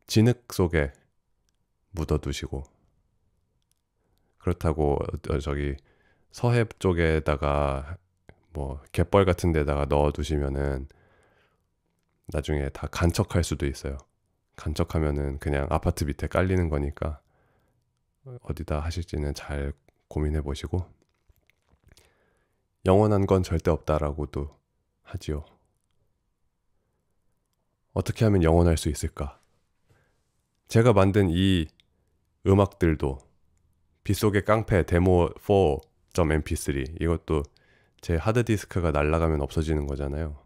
진흙 속에 묻어두시고 그렇다고 저기 서해 쪽에다가 뭐 갯벌 같은 데다가 넣어두시면은 나중에 다 간척할 수도 있어요. 간척하면은 그냥 아파트 밑에 깔리는 거니까 어디다 하실지는 잘 고민해 보시고, 영원한 건 절대 없다라고도 하지요. 어떻게 하면 영원할 수 있을까? 제가 만든 이 음악들도 빗속의 깡패 데모 4.mp3 이것도 제 하드디스크가 날아가면 없어지는 거잖아요.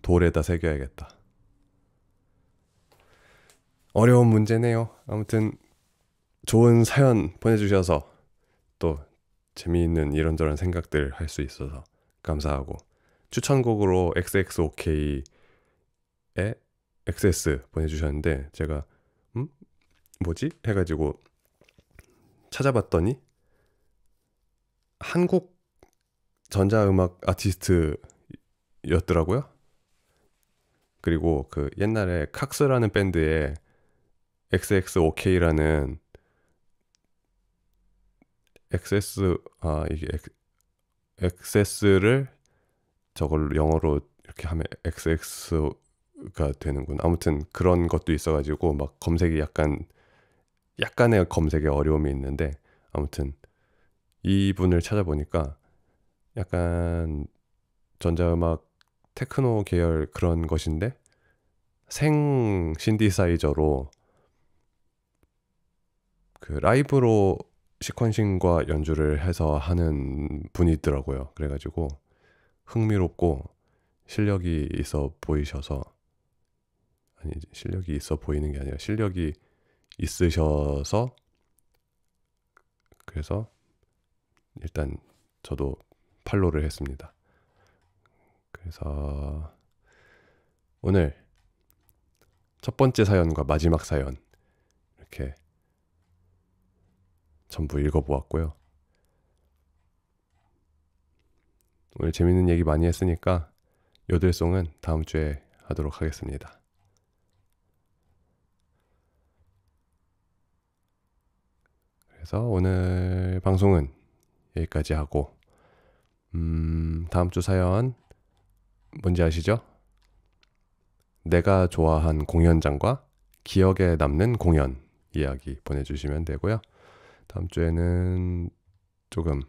돌에다 새겨야겠다. 어려운 문제네요. 아무튼 좋은 사연 보내주셔서 또 재미있는 이런저런 생각들 할 수 있어서 감사하고, 추천곡으로 XXOK의 XS 보내주셨는데 제가 뭐지? 해가지고 찾아봤더니 한국 전자음악 아티스트였더라고요. 그리고 그 옛날에 칵스라는 밴드의 XXOK라는 이게 XS를 저걸 영어로 이렇게 하면 XX가 되는군. 아무튼 그런 것도 있어가지고 막 검색이 약간의 검색에 어려움이 있는데, 아무튼 이분을 찾아보니까 약간 전자음악 테크노 계열 그런 것인데 생 신디사이저로 그 라이브로 시퀀싱과 연주를 해서 하는 분이 있더라고요. 그래가지고 흥미롭고 실력이 있어 보이셔서, 아니 실력이 있어 보이는 게 아니라 실력이 있으셔서, 그래서 일단 저도 팔로우를 했습니다. 그래서 오늘 첫 번째 사연과 마지막 사연 이렇게 전부 읽어보았고요. 오늘 재밌는 얘기 많이 했으니까 요들송은 다음 주에 하도록 하겠습니다. 그래서 오늘 방송은 여기까지 하고, 다음 주 사연 뭔지 아시죠? 내가 좋아한 공연장과 기억에 남는 공연 이야기 보내주시면 되고요. 다음 주에는 조금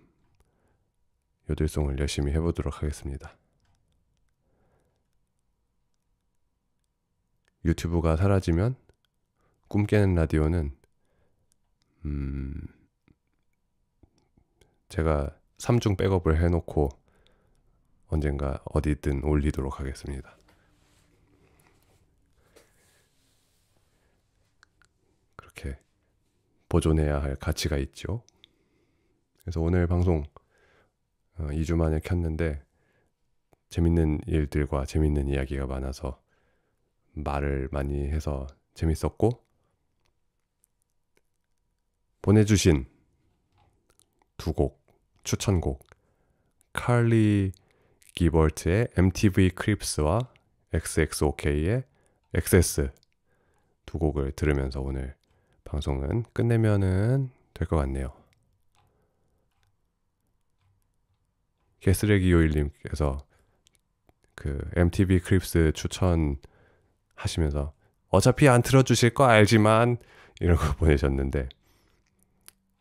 요들송을 열심히 해보도록 하겠습니다. 유튜브가 사라지면 꿈 깨는 라디오는 제가 3중 백업을 해놓고 언젠가 어디든 올리도록 하겠습니다. 그렇게 보존해야 할 가치가 있죠. 그래서 오늘 방송 2주 만에 켰는데 재밌는 일들과 재밌는 이야기가 많아서 말을 많이 해서 재밌었고, 보내주신 두 곡 추천곡 칼리 기버트의 MTV 크립스와 XXOK의 XS 두 곡을 들으면서 오늘 방송은 끝내면은 될 것 같네요. 개쓰레기 요일님께서 그 MTV 크립스 추천하시면서 어차피 안 틀어주실 거 알지만 이런 거 보내셨는데,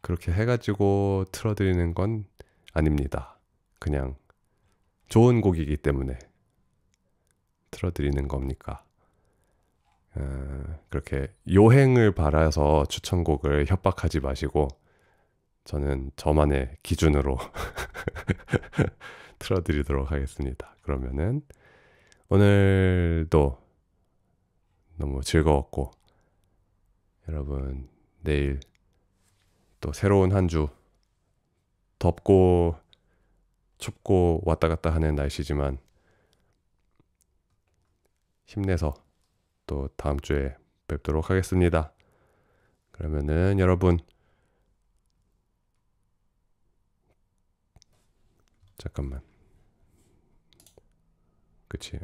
그렇게 해가지고 틀어드리는 건 아닙니다. 그냥 좋은 곡이기 때문에 틀어드리는 겁니까? 그렇게 요행을 바라서 추천곡을 협박하지 마시고 저는 저만의 기준으로 틀어드리도록 하겠습니다. 그러면은 오늘도 너무 즐거웠고, 여러분 내일 또 새로운 한 주, 덥고 춥고 왔다 갔다 하는 날씨지만 힘내서 또 다음 주에 뵙도록 하겠습니다. 그러면은 여러분, 잠깐만, 그치?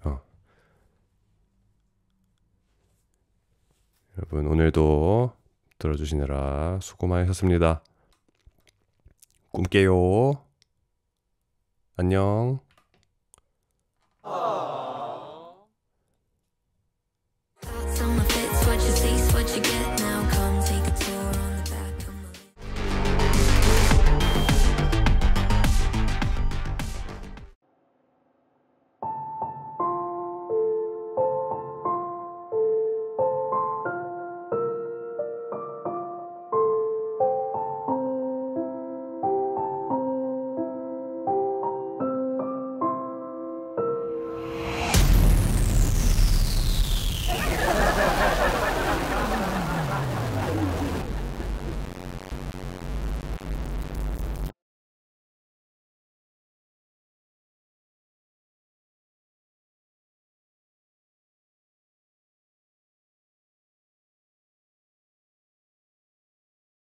여러분 오늘도 들어주시느라 수고 많으셨습니다. 꿈 깨요. 안녕.